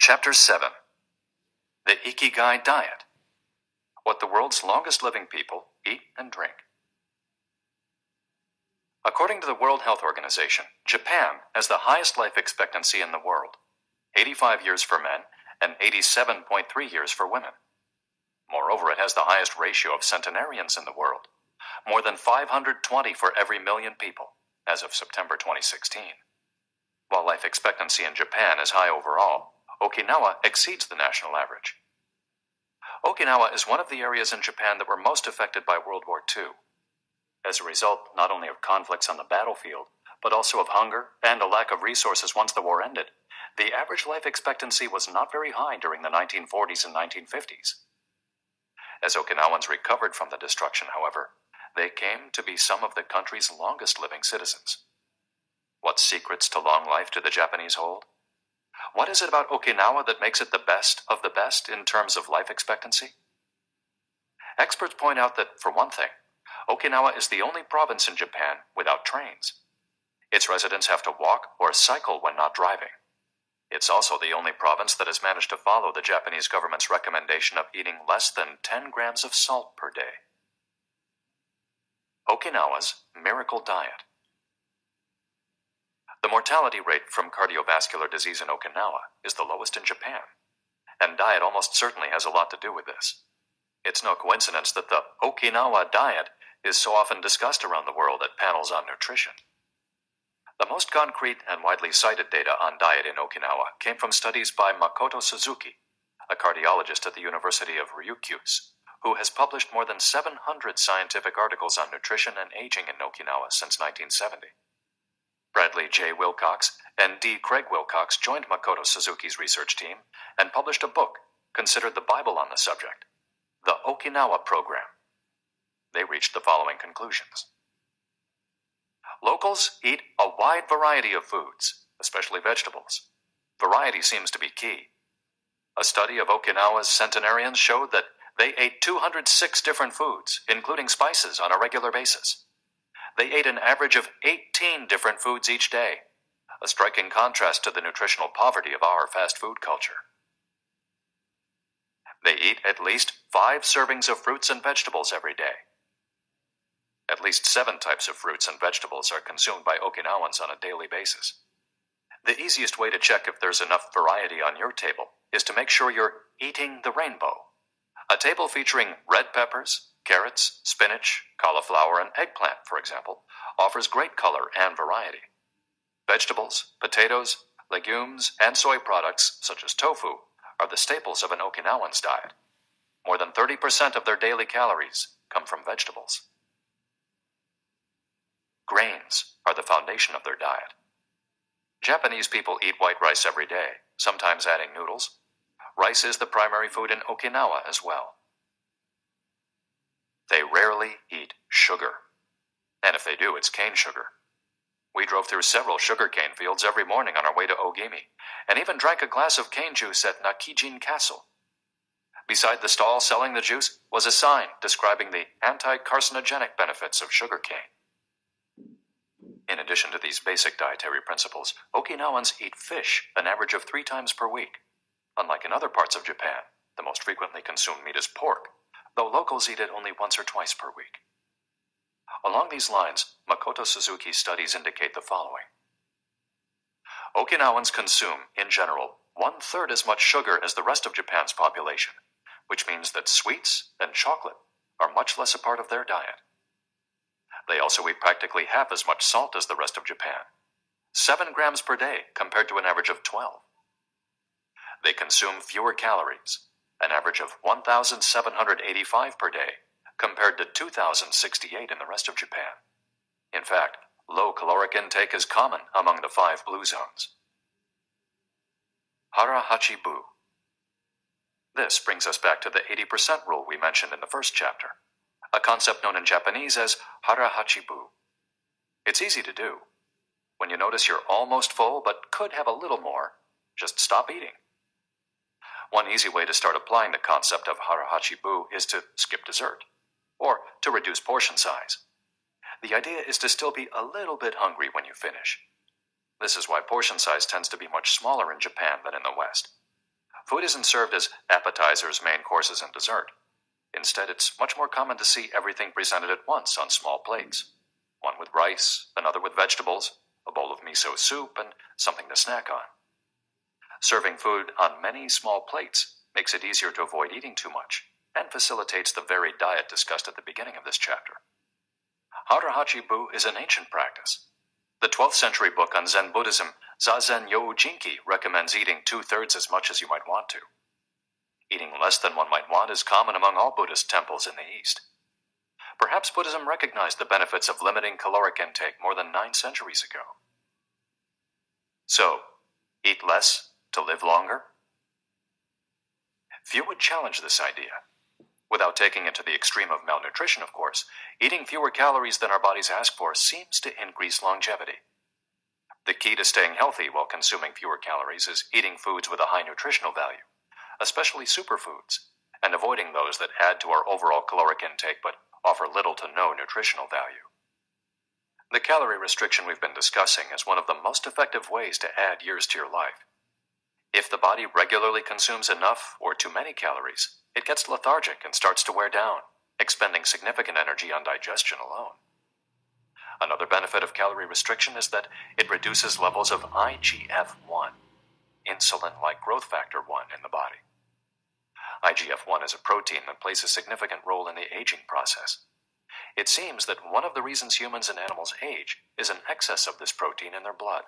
Chapter 7. The Ikigai Diet. What the world's longest living people eat and drink. According to the World Health Organization, Japan has the highest life expectancy in the world, 85 years for men and 87.3 years for women. Moreover, it has the highest ratio of centenarians in the world, more than 520 for every million people, as of September 2016. While life expectancy in Japan is high overall, Okinawa exceeds the national average. Okinawa is one of the areas in Japan that were most affected by World War II. As a result, not only of conflicts on the battlefield, but also of hunger and a lack of resources once the war ended, the average life expectancy was not very high during the 1940s and 1950s. As Okinawans recovered from the destruction, however, they came to be some of the country's longest living citizens. What secrets to long life do the Japanese hold? What is it about Okinawa that makes it the best of the best in terms of life expectancy? Experts point out that, for one thing, Okinawa is the only province in Japan without trains. Its residents have to walk or cycle when not driving. It's also the only province that has managed to follow the Japanese government's recommendation of eating less than 10 grams of salt per day. Okinawa's Miracle Diet. The mortality rate from cardiovascular disease in Okinawa is the lowest in Japan, and diet almost certainly has a lot to do with this. It's no coincidence that the Okinawa diet is so often discussed around the world at panels on nutrition. The most concrete and widely cited data on diet in Okinawa came from studies by Makoto Suzuki, a cardiologist at the University of Ryukyus, who has published more than 700 scientific articles on nutrition and aging in Okinawa since 1970. Bradley J. Wilcox and D. Craig Wilcox joined Makoto Suzuki's research team and published a book considered the Bible on the subject, The Okinawa Program. They reached the following conclusions. Locals eat a wide variety of foods, especially vegetables. Variety seems to be key. A study of Okinawa's centenarians showed that they ate 206 different foods, including spices, on a regular basis. They ate an average of 18 different foods each day, a striking contrast to the nutritional poverty of our fast food culture. They eat at least 5 servings of fruits and vegetables every day. At least 7 types of fruits and vegetables are consumed by Okinawans on a daily basis. The easiest way to check if there's enough variety on your table is to make sure you're eating the rainbow. A table featuring red peppers, carrots, spinach, cauliflower, and eggplant, for example, offers great color and variety. Vegetables, potatoes, legumes, and soy products, such as tofu, are the staples of an Okinawan's diet. More than 30% of their daily calories come from vegetables. Grains are the foundation of their diet. Japanese people eat white rice every day, sometimes adding noodles. Rice is the primary food in Okinawa as well. They rarely eat sugar. And if they do, it's cane sugar. We drove through several sugarcane fields every morning on our way to Ogimi, and even drank a glass of cane juice at Nakijin Castle. Beside the stall selling the juice was a sign describing the anti-carcinogenic benefits of sugarcane. In addition to these basic dietary principles, Okinawans eat fish an average of 3 times per week. Unlike in other parts of Japan, the most frequently consumed meat is pork, though locals eat it only once or twice per week. Along these lines, Makoto Suzuki's studies indicate the following. Okinawans consume, in general, 1/3 as much sugar as the rest of Japan's population, which means that sweets and chocolate are much less a part of their diet. They also eat practically half as much salt as the rest of Japan, 7 grams per day compared to an average of 12. They consume fewer calories, an average of 1,785 per day, compared to 2,068 in the rest of Japan. In fact, low caloric intake is common among the 5 blue zones. Hara-Hachi-Bu. This brings us back to the 80% rule we mentioned in the first chapter, a concept known in Japanese as Hara-Hachi-Bu. It's easy to do. When you notice you're almost full but could have a little more, just stop eating. One easy way to start applying the concept of Hara-Hachi-Bu is to skip dessert, or to reduce portion size. The idea is to still be a little bit hungry when you finish. This is why portion size tends to be much smaller in Japan than in the West. Food isn't served as appetizers, main courses, and dessert. Instead, it's much more common to see everything presented at once on small plates. One with rice, another with vegetables, a bowl of miso soup, and something to snack on. Serving food on many small plates makes it easier to avoid eating too much and facilitates the varied diet discussed at the beginning of this chapter. Hara Hachibu is an ancient practice. The 12th century book on Zen Buddhism, Zazen Youjinki, recommends eating 2/3 as much as you might want to. Eating less than one might want is common among all Buddhist temples in the East. Perhaps Buddhism recognized the benefits of limiting caloric intake more than 9 centuries ago. So, eat less to live longer? Few would challenge this idea. Without taking it to the extreme of malnutrition, of course, eating fewer calories than our bodies ask for seems to increase longevity. The key to staying healthy while consuming fewer calories is eating foods with a high nutritional value, especially superfoods, and avoiding those that add to our overall caloric intake but offer little to no nutritional value. The calorie restriction we've been discussing is one of the most effective ways to add years to your life. If the body regularly consumes enough or too many calories, it gets lethargic and starts to wear down, expending significant energy on digestion alone. Another benefit of calorie restriction is that it reduces levels of IGF-1, insulin-like growth factor 1, in the body. IGF-1 is a protein that plays a significant role in the aging process. It seems that one of the reasons humans and animals age is an excess of this protein in their blood.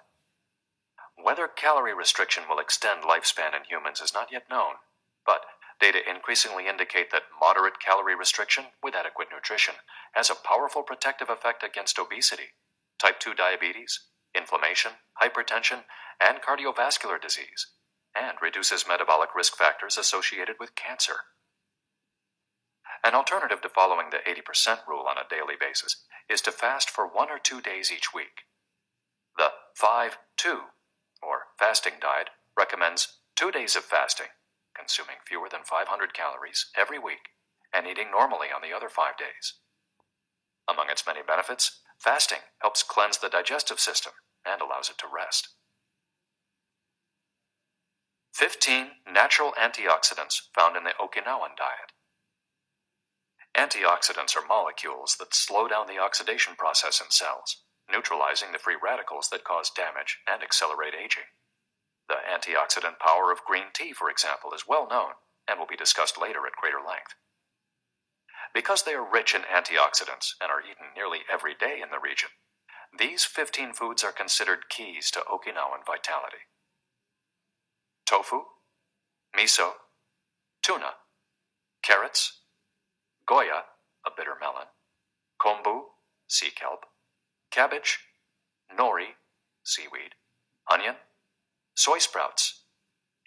Whether calorie restriction will extend lifespan in humans is not yet known, but data increasingly indicate that moderate calorie restriction with adequate nutrition has a powerful protective effect against obesity, type 2 diabetes, inflammation, hypertension, and cardiovascular disease, and reduces metabolic risk factors associated with cancer. An alternative to following the 80% rule on a daily basis is to fast for 1 or 2 days each week. The 5-2, or fasting diet, recommends 2 days of fasting, consuming fewer than 500 calories every week, and eating normally on the other 5 days. Among its many benefits, fasting helps cleanse the digestive system and allows it to rest. 15 natural antioxidants found in the Okinawan diet. Antioxidants are molecules that slow down the oxidation process in cells, neutralizing the free radicals that cause damage and accelerate aging. The antioxidant power of green tea, for example, is well known and will be discussed later at greater length. Because they are rich in antioxidants and are eaten nearly every day in the region, these 15 foods are considered keys to Okinawan vitality. Tofu, miso, tuna, carrots, goya, a bitter melon, kombu, sea kelp, cabbage, nori, seaweed, onion, soy sprouts,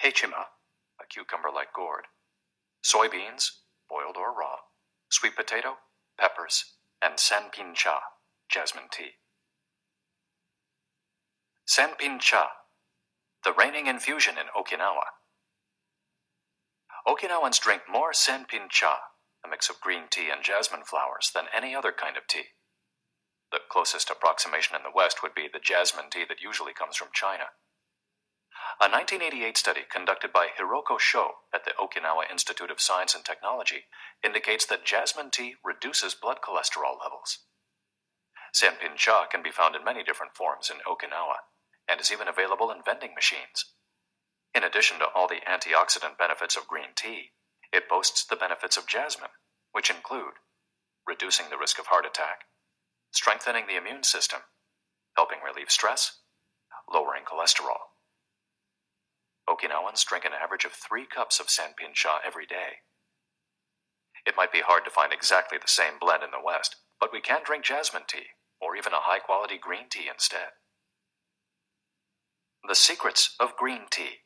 hechima, a cucumber-like gourd, soybeans, boiled or raw, sweet potato, peppers, and sanpin cha, jasmine tea. Sanpin cha, the reigning infusion in Okinawa. Okinawans drink more sanpin cha, a mix of green tea and jasmine flowers, than any other kind of tea. The closest approximation in the West would be the jasmine tea that usually comes from China. A 1988 study conducted by Hiroko Sho at the Okinawa Institute of Science and Technology indicates that jasmine tea reduces blood cholesterol levels. Sanpin cha can be found in many different forms in Okinawa and is even available in vending machines. In addition to all the antioxidant benefits of green tea, it boasts the benefits of jasmine, which include reducing the risk of heart attack, strengthening the immune system, helping relieve stress, lowering cholesterol. Okinawans drink an average of 3 cups of sanpin cha every day. It might be hard to find exactly the same blend in the West, but we can drink jasmine tea, or even a high-quality green tea instead. The secrets of green tea.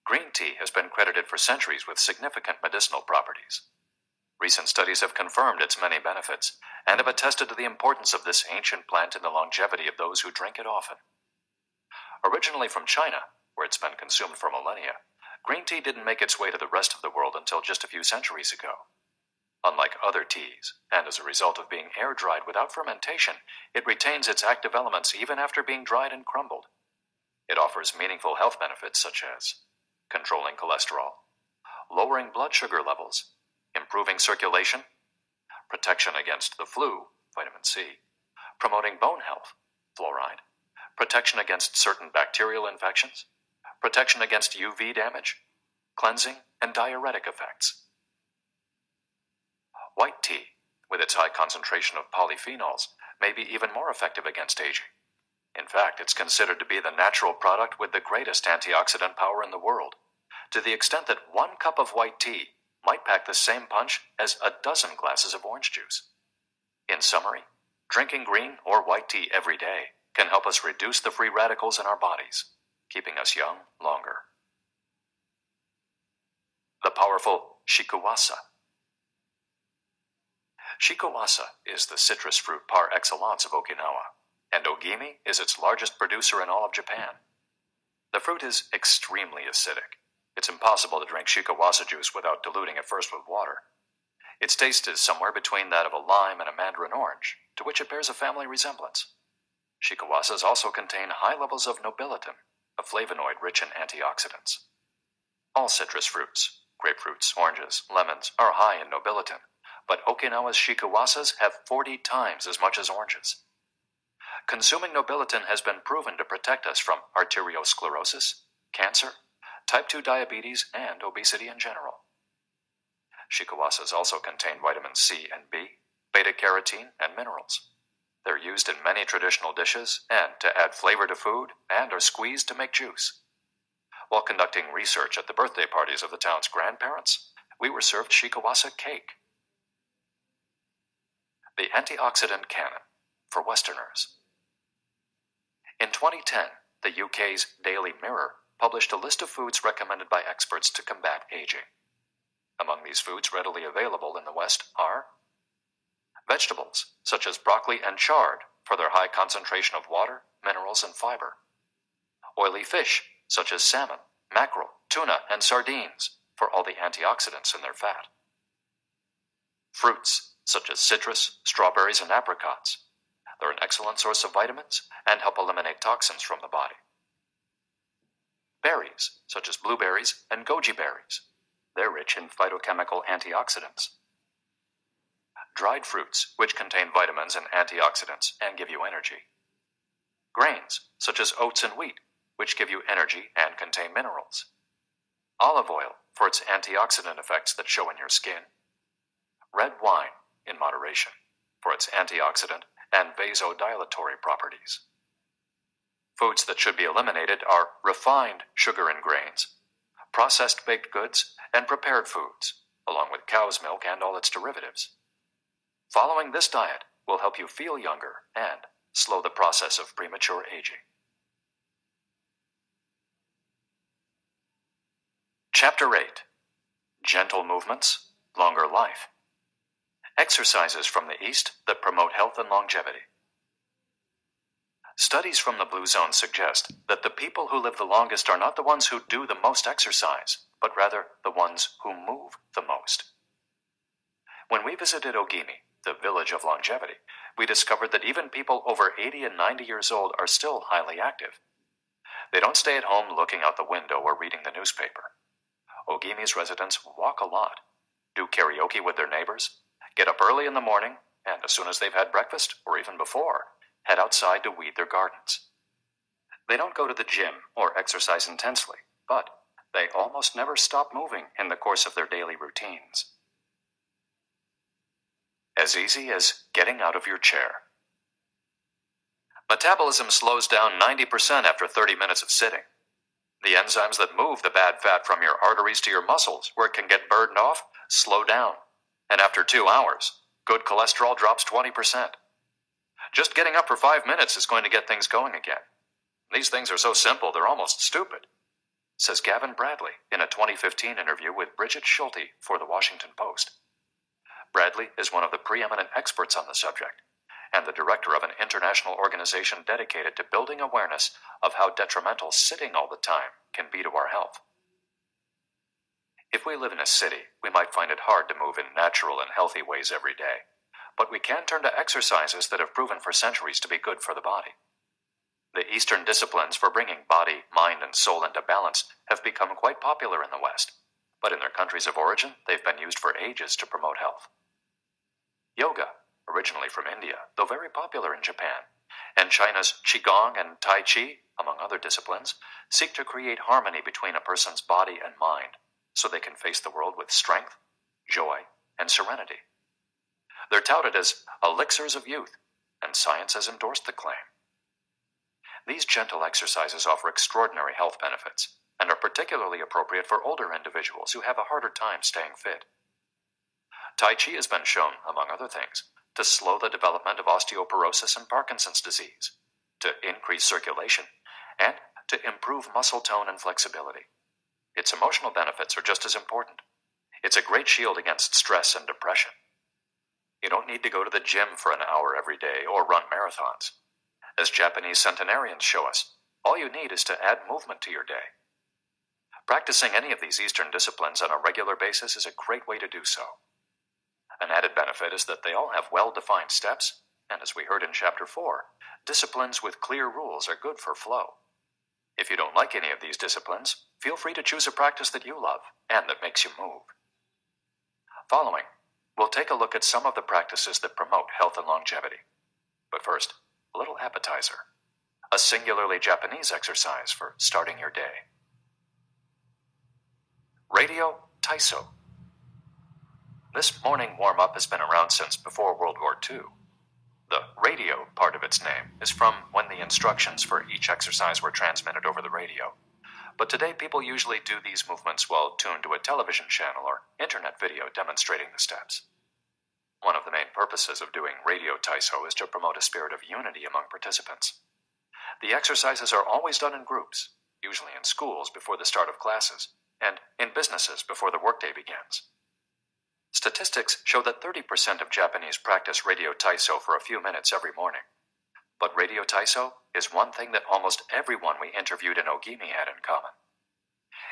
Green tea has been credited for centuries with significant medicinal properties. Recent studies have confirmed its many benefits and have attested to the importance of this ancient plant in the longevity of those who drink it often. Originally from China, where it's been consumed for millennia, green tea didn't make its way to the rest of the world until just a few centuries ago. Unlike other teas, and as a result of being air-dried without fermentation, it retains its active elements even after being dried and crumbled. It offers meaningful health benefits such as controlling cholesterol, lowering blood sugar levels, improving circulation, protection against the flu, vitamin C, promoting bone health, fluoride, protection against certain bacterial infections, protection against UV damage, cleansing, and diuretic effects. White tea, with its high concentration of polyphenols, may be even more effective against aging. In fact, it's considered to be the natural product with the greatest antioxidant power in the world, to the extent that 1 cup of white tea might pack the same punch as a dozen glasses of orange juice. In summary, drinking green or white tea every day can help us reduce the free radicals in our bodies, keeping us young longer. The powerful shikuwasa. Shikuwasa is the citrus fruit par excellence of Okinawa, and Ogimi is its largest producer in all of Japan. The fruit is extremely acidic. It's impossible to drink shikuwasa juice without diluting it first with water. Its taste is somewhere between that of a lime and a mandarin orange, to which it bears a family resemblance. Shikuwasas also contain high levels of nobilitin, a flavonoid rich in antioxidants. All citrus fruits, grapefruits, oranges, lemons, are high in nobilitin, but Okinawa's shikuwasas have 40 times as much as oranges. Consuming nobilitin has been proven to protect us from arteriosclerosis, cancer, type 2 diabetes, and obesity in general. Shikuwasas also contain vitamin C and B, beta-carotene, and minerals. They're used in many traditional dishes and to add flavor to food, and are squeezed to make juice. While conducting research at the birthday parties of the town's grandparents, we were served shikuwasa cake. The antioxidant canon for Westerners. In 2010, the UK's Daily Mirror published a list of foods recommended by experts to combat aging. Among these foods readily available in the West are vegetables, such as broccoli and chard, for their high concentration of water, minerals, and fiber. Oily fish, such as salmon, mackerel, tuna, and sardines, for all the antioxidants in their fat. Fruits, such as citrus, strawberries, and apricots. They're an excellent source of vitamins and help eliminate toxins from the body. Berries, such as blueberries and goji berries. They're rich in phytochemical antioxidants. Dried fruits, which contain vitamins and antioxidants and give you energy. Grains, such as oats and wheat, which give you energy and contain minerals. Olive oil, for its antioxidant effects that show in your skin. Red wine, in moderation, for its antioxidant and vasodilatory properties. Foods that should be eliminated are refined sugar and grains, processed baked goods, and prepared foods, along with cow's milk and all its derivatives. Following this diet will help you feel younger and slow the process of premature aging. Chapter 8. Gentle Movements, Longer Life. Exercises from the East that promote health and longevity. Studies from the Blue Zone suggest that the people who live the longest are not the ones who do the most exercise, but rather the ones who move the most. When we visited Ogimi, the village of longevity, we discovered that even people over 80 and 90 years old are still highly active. They don't stay at home looking out the window or reading the newspaper. Ogimi's residents walk a lot, do karaoke with their neighbors, get up early in the morning, and as soon as they've had breakfast, or even before, head outside to weed their gardens. They don't go to the gym or exercise intensely, but they almost never stop moving in the course of their daily routines. As easy as getting out of your chair. Metabolism slows down 90% after 30 minutes of sitting. The enzymes that move the bad fat from your arteries to your muscles, where it can get burned off, slow down. And after 2 hours, good cholesterol drops 20%. Just getting up for 5 minutes is going to get things going again. These things are so simple, they're almost stupid, says Gavin Bradley in a 2015 interview with Bridget Schulte for the Washington Post. Bradley is one of the preeminent experts on the subject, and the director of an international organization dedicated to building awareness of how detrimental sitting all the time can be to our health. If we live in a city, we might find it hard to move in natural and healthy ways every day, but we can turn to exercises that have proven for centuries to be good for the body. The Eastern disciplines for bringing body, mind, and soul into balance have become quite popular in the West, but in their countries of origin, they've been used for ages to promote health. Yoga, originally from India, though very popular in Japan, and China's Qigong and Tai Chi, among other disciplines, seek to create harmony between a person's body and mind so they can face the world with strength, joy, and serenity. They're touted as elixirs of youth, and science has endorsed the claim. These gentle exercises offer extraordinary health benefits and are particularly appropriate for older individuals who have a harder time staying fit. Tai Chi has been shown, among other things, to slow the development of osteoporosis and Parkinson's disease, to increase circulation, and to improve muscle tone and flexibility. Its emotional benefits are just as important. It's a great shield against stress and depression. You don't need to go to the gym for an hour every day or run marathons. As Japanese centenarians show us, all you need is to add movement to your day. Practicing any of these Eastern disciplines on a regular basis is a great way to do so. An added benefit is that they all have well-defined steps, and as we heard in Chapter 4, disciplines with clear rules are good for flow. If you don't like any of these disciplines, feel free to choose a practice that you love and that makes you move. Following, we'll take a look at some of the practices that promote health and longevity. But first, a little appetizer. A singularly Japanese exercise for starting your day. Radio Taiso. This morning warm-up has been around since before World War II. The radio part of its name is from when the instructions for each exercise were transmitted over the radio. But today people usually do these movements while tuned to a television channel or internet video demonstrating the steps. One of the main purposes of doing Radio Taiso is to promote a spirit of unity among participants. The exercises are always done in groups, usually in schools before the start of classes, and in businesses before the workday begins. Statistics show that 30% of Japanese practice Radio Taiso for a few minutes every morning. But Radio Taiso is one thing that almost everyone we interviewed in Ogimi had in common.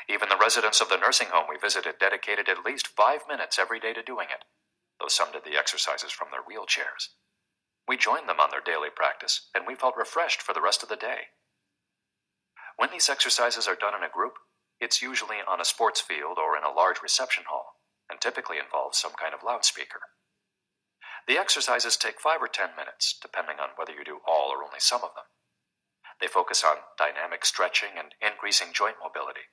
Even the residents of the nursing home we visited dedicated at least 5 minutes every day to doing it, though some did the exercises from their wheelchairs. We joined them on their daily practice, and we felt refreshed for the rest of the day. When these exercises are done in a group, it's usually on a sports field or in a large reception hall, and typically involves some kind of loudspeaker. The exercises take 5 or 10 minutes, depending on whether you do all or only some of them. They focus on dynamic stretching and increasing joint mobility.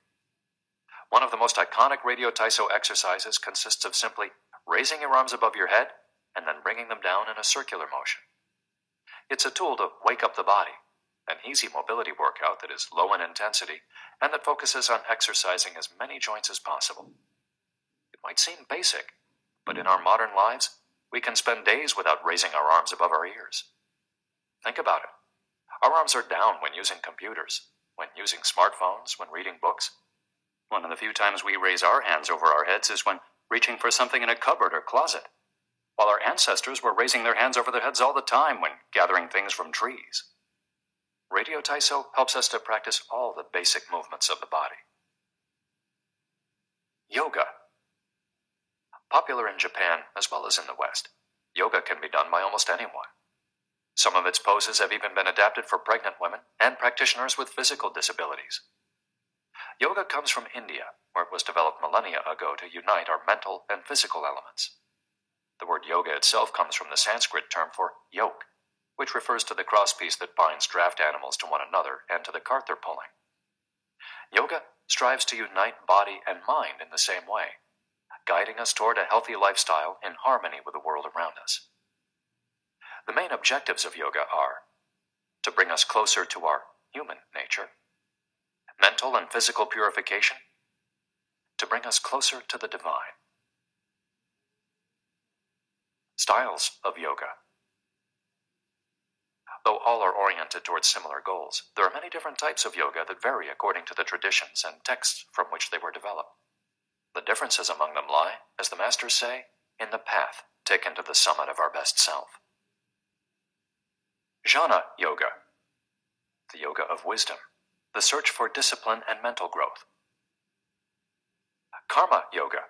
One of the most iconic Radio Taiso exercises consists of simply raising your arms above your head and then bringing them down in a circular motion. It's a tool to wake up the body, an easy mobility workout that is low in intensity and that focuses on exercising as many joints as possible. It might seem basic, but in our modern lives, we can spend days without raising our arms above our ears. Think about it. Our arms are down when using computers, when using smartphones, when reading books. One of the few times we raise our hands over our heads is when reaching for something in a cupboard or closet, while our ancestors were raising their hands over their heads all the time when gathering things from trees. Radio Taiso helps us to practice all the basic movements of the body. Yoga. Popular in Japan as well as in the West, yoga can be done by almost anyone. Some of its poses have even been adapted for pregnant women and practitioners with physical disabilities. Yoga comes from India, where it was developed millennia ago to unite our mental and physical elements. The word yoga itself comes from the Sanskrit term for yoke, which refers to the crosspiece that binds draft animals to one another and to the cart they're pulling. Yoga strives to unite body and mind in the same way, guiding us toward a healthy lifestyle in harmony with the world around us. The main objectives of yoga are to bring us closer to our human nature, mental and physical purification, to bring us closer to the divine. Styles of yoga. Though all are oriented towards similar goals, there are many different types of yoga that vary according to the traditions and texts from which they were developed. The differences among them lie, as the masters say, in the path taken to the summit of our best self. Jnana Yoga, the yoga of wisdom, the search for discipline and mental growth. Karma Yoga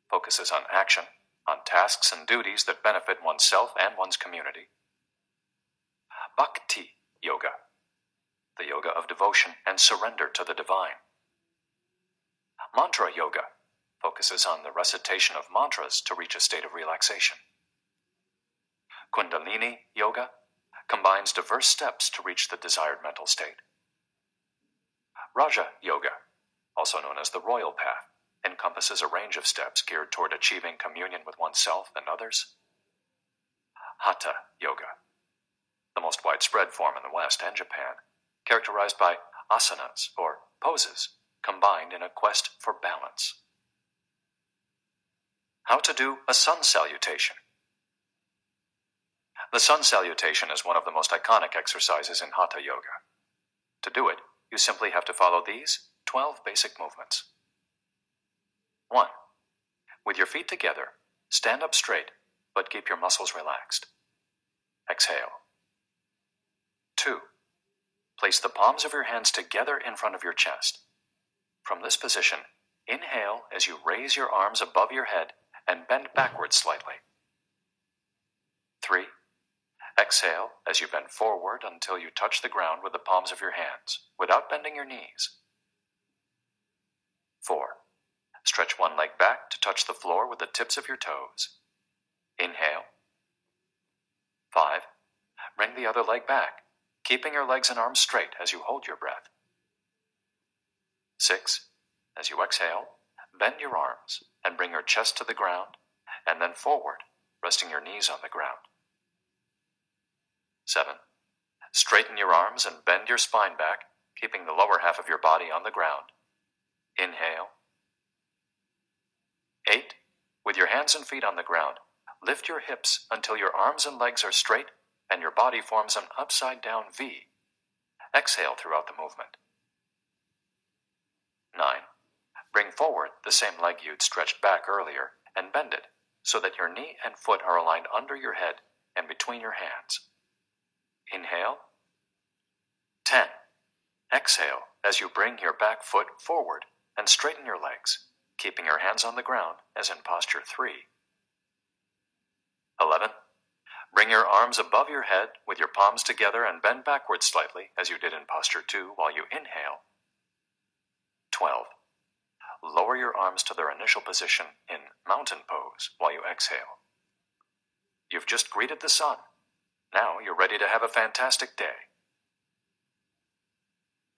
focuses on action, on tasks and duties that benefit oneself and one's community. Bhakti Yoga, the yoga of devotion and surrender to the divine. Mantra yoga focuses on the recitation of mantras to reach a state of relaxation. Kundalini yoga combines diverse steps to reach the desired mental state. Raja yoga, also known as the royal path, encompasses a range of steps geared toward achieving communion with oneself and others. Hatha yoga, the most widespread form in the West and Japan, characterized by asanas, or poses, combined in a quest for balance. How to do a sun salutation. The sun salutation is one of the most iconic exercises in Hatha yoga. To do it, you simply have to follow these 12 basic movements. 1. With your feet together, stand up straight, but keep your muscles relaxed. Exhale. 2. Place the palms of your hands together in front of your chest. From this position, inhale as you raise your arms above your head and bend backwards slightly. 3. Exhale as you bend forward until you touch the ground with the palms of your hands, without bending your knees. 4. Stretch one leg back to touch the floor with the tips of your toes. Inhale. 5. Bring the other leg back, keeping your legs and arms straight as you hold your breath. 6. As you exhale, bend your arms and bring your chest to the ground, and then forward, resting your knees on the ground. 7. Straighten your arms and bend your spine back, keeping the lower half of your body on the ground. Inhale. 8. With your hands and feet on the ground, lift your hips until your arms and legs are straight and your body forms an upside-down V. Exhale throughout the movement. 9. Bring forward the same leg you'd stretched back earlier and bend it so that your knee and foot are aligned under your head and between your hands. Inhale. 10. Exhale as you bring your back foot forward and straighten your legs, keeping your hands on the ground as in posture 3. 11. Bring your arms above your head with your palms together and bend backwards slightly as you did in posture 2 while you inhale. 12. Lower your arms to their initial position in mountain pose while you exhale. You've just greeted the sun. Now you're ready to have a fantastic day.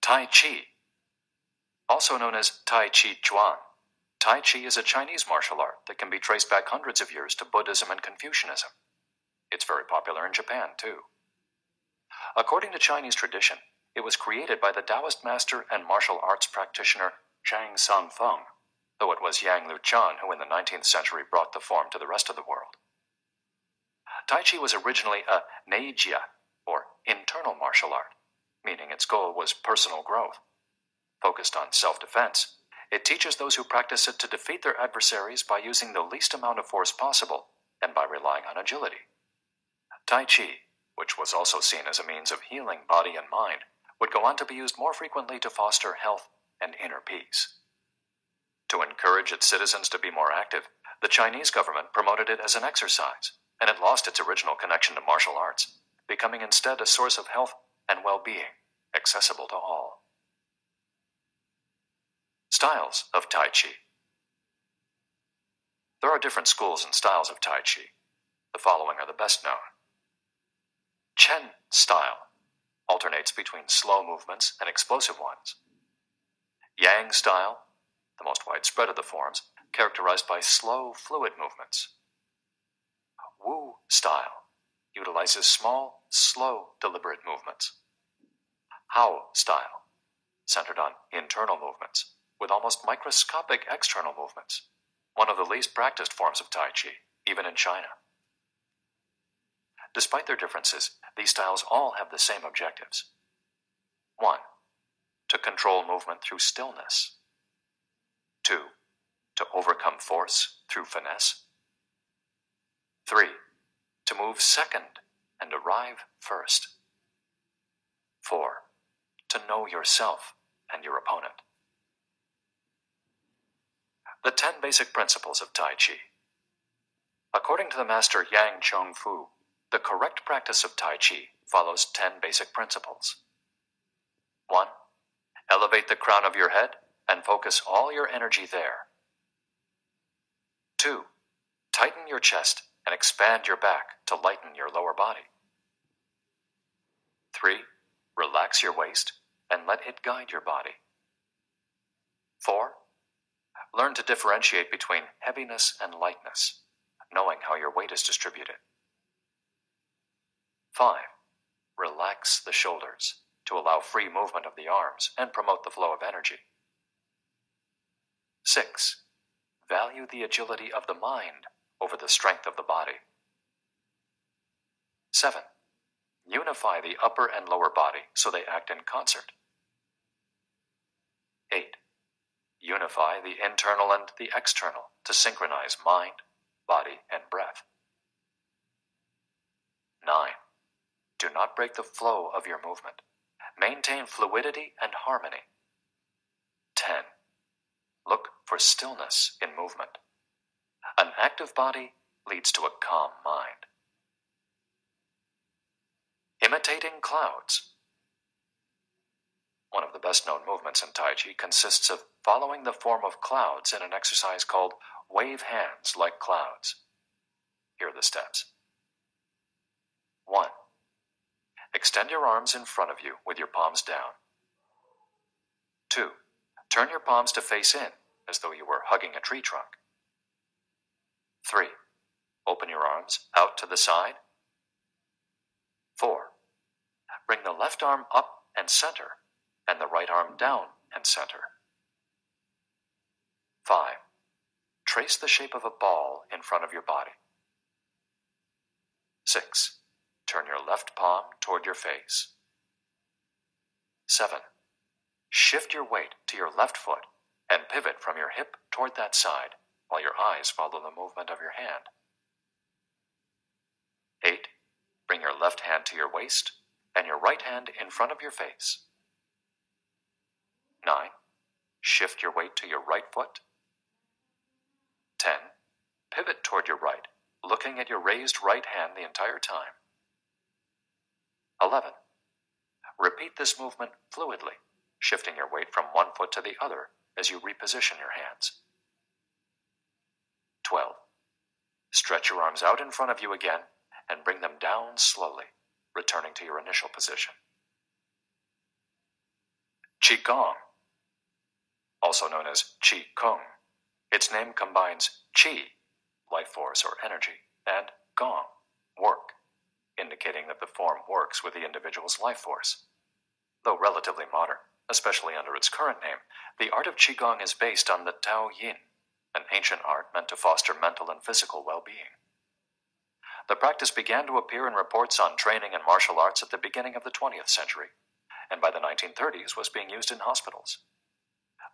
Tai Chi. Also known as Tai Chi Chuan, Tai Chi is a Chinese martial art that can be traced back hundreds of years to Buddhism and Confucianism. It's very popular in Japan, too. According to Chinese tradition, it was created by the Taoist master and martial arts practitioner Zhang Sanfeng, though it was Yang Luchan who in the 19th century brought the form to the rest of the world. Tai Chi was originally a Neijia, or internal martial art, meaning its goal was personal growth. Focused on self-defense, it teaches those who practice it to defeat their adversaries by using the least amount of force possible and by relying on agility. Tai Chi, which was also seen as a means of healing body and mind, would go on to be used more frequently to foster health and inner peace. To encourage its citizens to be more active, the Chinese government promoted it as an exercise, and it lost its original connection to martial arts, becoming instead a source of health and well-being, accessible to all. Styles of Tai Chi. There are different schools and styles of Tai Chi. The following are the best known. Chen style alternates between slow movements and explosive ones. Yang style, the most widespread of the forms, characterized by slow, fluid movements. Wu style utilizes small, slow, deliberate movements. Hao style, centered on internal movements, with almost microscopic external movements, one of the least practiced forms of Tai Chi, even in China. Despite their differences, these styles all have the same objectives. 1. To control movement through stillness. 2. To overcome force through finesse. 3. To move second and arrive first. 4. To know yourself and your opponent. The 10 basic principles of Tai Chi. According to the master Yang Chongfu, the correct practice of Tai Chi follows 10 basic principles. 1. Elevate the crown of your head and focus all your energy there. 2. Tighten your chest and expand your back to lighten your lower body. 3. Relax your waist and let it guide your body. 4. Learn to differentiate between heaviness and lightness, knowing how your weight is distributed. 5. Relax the shoulders to allow free movement of the arms and promote the flow of energy. 6. Value the agility of the mind over the strength of the body. 7. Unify the upper and lower body so they act in concert. 8. Unify the internal and the external to synchronize mind, body, and breath. 9. Do not break the flow of your movement. Maintain fluidity and harmony. 10. Look for stillness in movement. An active body leads to a calm mind. Imitating clouds. One of the best-known movements in Tai Chi consists of following the form of clouds in an exercise called wave hands like clouds. Here are the steps. 1. Extend your arms in front of you with your palms down. 2. Turn your palms to face in as though you were hugging a tree trunk. 3. Open your arms out to the side. 4. Bring the left arm up and center, and the right arm down and center. 5. Trace the shape of a ball in front of your body. 6. Turn your left palm toward your face. 7. Shift your weight to your left foot and pivot from your hip toward that side while your eyes follow the movement of your hand. 8. Bring your left hand to your waist and your right hand in front of your face. 9. Shift your weight to your right foot. 10. Pivot toward your right, looking at your raised right hand the entire time. 11. Repeat this movement fluidly, shifting your weight from one foot to the other as you reposition your hands. 12. Stretch your arms out in front of you again and bring them down slowly, returning to your initial position. Qigong, also known as Qi Kung. Its name combines Qi, life force or energy, and Gong, work, indicating that the form works with the individual's life force. Though relatively modern, especially under its current name, the art of Qigong is based on the Tao Yin, an ancient art meant to foster mental and physical well-being. The practice began to appear in reports on training in martial arts at the beginning of the 20th century, and by the 1930s was being used in hospitals.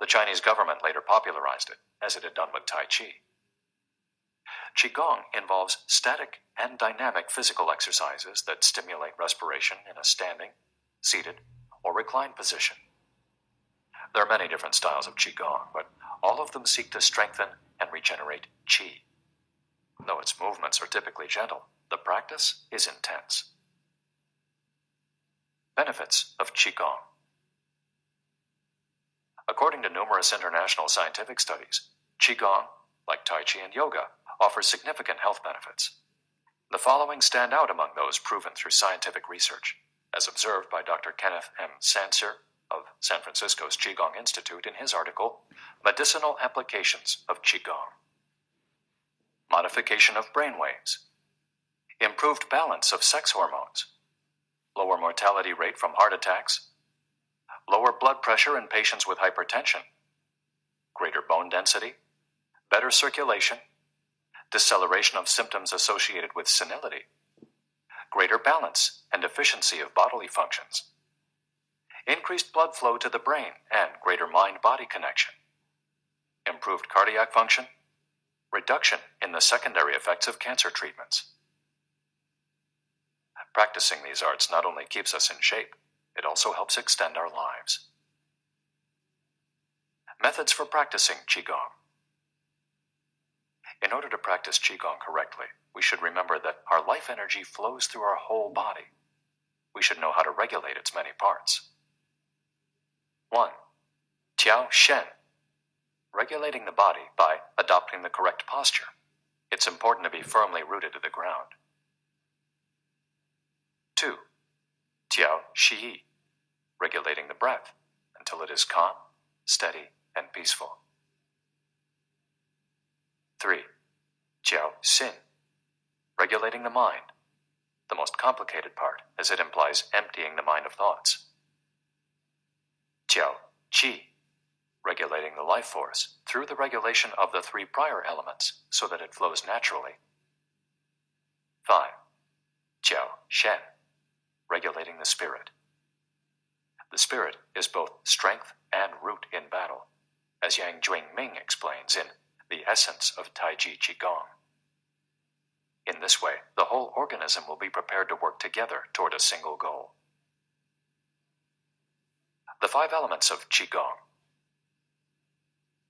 The Chinese government later popularized it, as it had done with Tai Chi. Qigong involves static and dynamic physical exercises that stimulate respiration in a standing, seated, or reclined position. There are many different styles of Qigong, but all of them seek to strengthen and regenerate Qi. Though its movements are typically gentle, the practice is intense. Benefits of Qigong. According to numerous international scientific studies, Qigong, like Tai Chi and yoga, offers significant health benefits. The following stand out among those proven through scientific research, as observed by Dr. Kenneth M. Sancer of San Francisco's Qigong Institute in his article, Medicinal Applications of Qigong. Modification of brainwaves. Improved balance of sex hormones. Lower mortality rate from heart attacks. Lower blood pressure in patients with hypertension. Greater bone density. Better circulation. Deceleration of symptoms associated with senility. Greater balance and efficiency of bodily functions. Increased blood flow to the brain and greater mind-body connection. Improved cardiac function. Reduction in the secondary effects of cancer treatments. Practicing these arts not only keeps us in shape, it also helps extend our lives. Methods for practicing Qigong. In order to practice Qigong correctly, we should remember that our life energy flows through our whole body. We should know how to regulate its many parts. 1. Tiao Shen. Regulating the body by adopting the correct posture. It's important to be firmly rooted to the ground. 2. Tiao Shi. Regulating the breath until it is calm, steady, and peaceful. 3. Jiao Xin. Regulating the mind, the most complicated part, as it implies emptying the mind of thoughts. Jiao Qi. Regulating the life force through the regulation of the 3 prior elements so that it flows naturally. 5. Jiao Shen. Regulating the spirit. The spirit is both strength and root in battle, as Yang Juingming explains in The Essence of Taiji Qigong. In this way, the whole organism will be prepared to work together toward a single goal. The 5 elements of Qigong.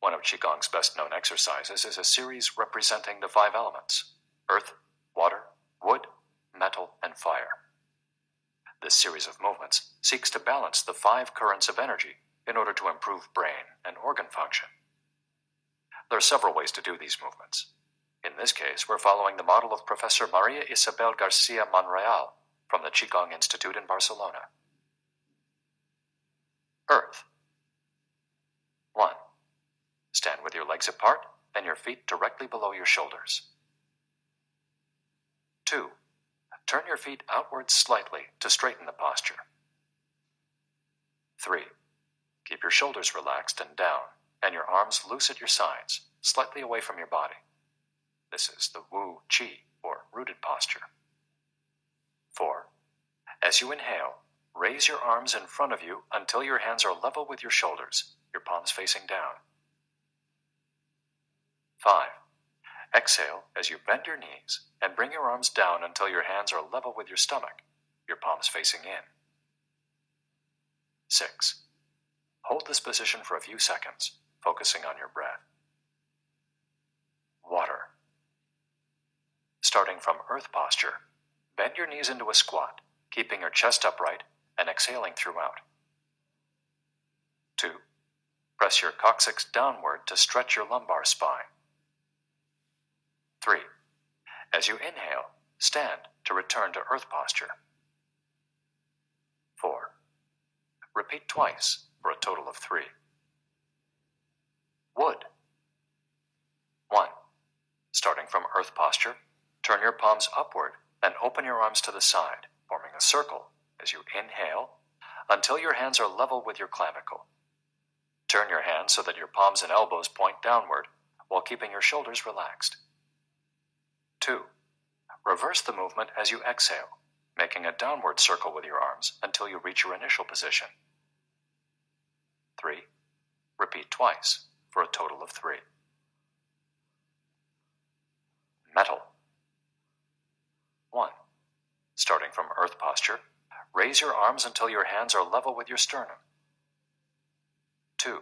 One of Qigong's best-known exercises is a series representing the 5 elements: earth, water, wood, metal, and fire. This series of movements seeks to balance the 5 currents of energy in order to improve brain and organ function. There are several ways to do these movements. In this case, we're following the model of Professor Maria Isabel Garcia Monreal from the Qigong Institute in Barcelona. Earth. 1. Stand with your legs apart and your feet directly below your shoulders. 2. Turn your feet outwards slightly to straighten the posture. 3. Keep your shoulders relaxed and down, and your arms loose at your sides, slightly away from your body. This is the Wu Qi, or rooted posture. 4. As you inhale, raise your arms in front of you until your hands are level with your shoulders, your palms facing down. 5. Exhale as you bend your knees and bring your arms down until your hands are level with your stomach, your palms facing in. 6. Hold this position for a few seconds, focusing on your breath. Water. Starting from earth posture, bend your knees into a squat, keeping your chest upright and exhaling throughout. 2. Press your coccyx downward to stretch your lumbar spine. 3. As you inhale, stand to return to earth posture. 4. Repeat twice for a total of 3. Wood. 1. Starting from earth posture, turn your palms upward and open your arms to the side, forming a circle as you inhale until your hands are level with your clavicle. Turn your hands so that your palms and elbows point downward while keeping your shoulders relaxed. 2. Reverse the movement as you exhale, making a downward circle with your arms until you reach your initial position. 3. Repeat twice for a total of 3. Metal. 1. Starting from earth posture, raise your arms until your hands are level with your sternum. 2.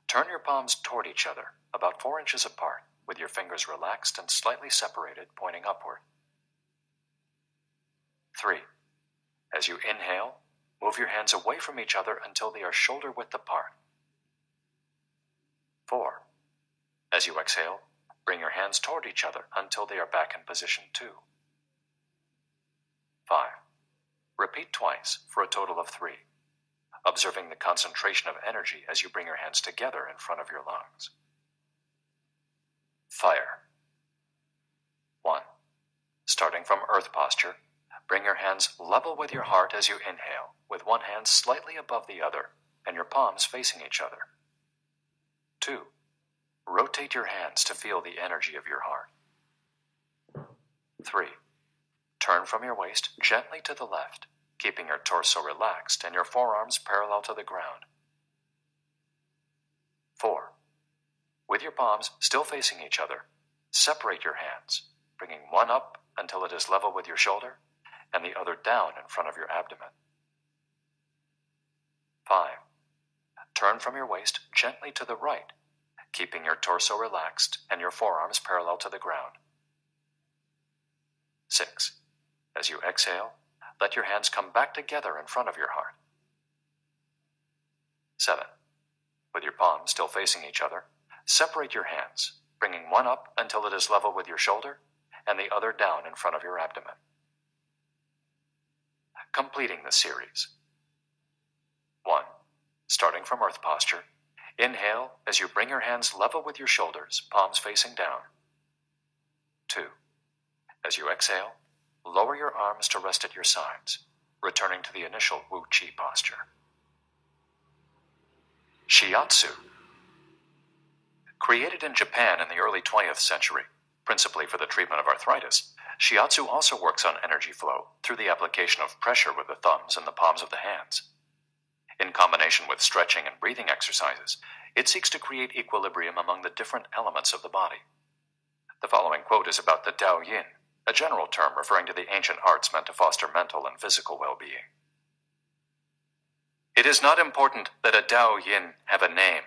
Turn your palms toward each other, about 4 inches apart, with your fingers relaxed and slightly separated, pointing upward. 3. As you inhale, move your hands away from each other until they are shoulder width apart. 4. As you exhale, bring your hands toward each other until they are back in position 2. 5. Repeat twice for a total of 3, observing the concentration of energy as you bring your hands together in front of your lungs. Fire. 1. Starting from earth posture, bring your hands level with your heart as you inhale, with one hand slightly above the other and your palms facing each other. 2. Rotate your hands to feel the energy of your heart. 3. Turn from your waist gently to the left, keeping your torso relaxed and your forearms parallel to the ground. 4. With your palms still facing each other, separate your hands, bringing one up until it is level with your shoulder and the other down in front of your abdomen. 5. Turn from your waist gently to the right, keeping your torso relaxed and your forearms parallel to the ground. 6. As you exhale, let your hands come back together in front of your heart. 7. With your palms still facing each other, separate your hands, bringing one up until it is level with your shoulder and the other down in front of your abdomen. Completing the series. 1. Starting from earth posture, inhale as you bring your hands level with your shoulders, palms facing down. 2. As you exhale, lower your arms to rest at your sides, returning to the initial Wu Qi posture. Shiatsu. Created in Japan in the early 20th century, principally for the treatment of arthritis, Shiatsu also works on energy flow through the application of pressure with the thumbs and the palms of the hands. In combination with stretching and breathing exercises, it seeks to create equilibrium among the different elements of the body. The following quote is about the Dao Yin, a general term referring to the ancient arts meant to foster mental and physical well-being. It is not important that a Dao Yin have a name,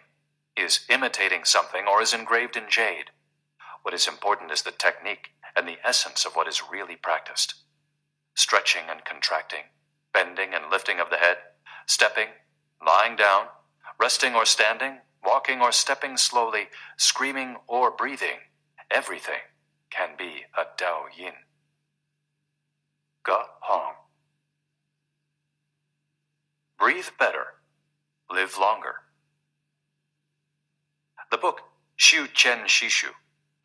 is imitating something, or is engraved in jade. What is important is the technique and the essence of what is really practiced. Stretching and contracting, bending and lifting of the head, stepping, lying down, resting or standing, walking or stepping slowly, screaming or breathing, everything can be a Dao Yin. Ge Hong. Breathe better, live longer. The book Shu Chen Shishu,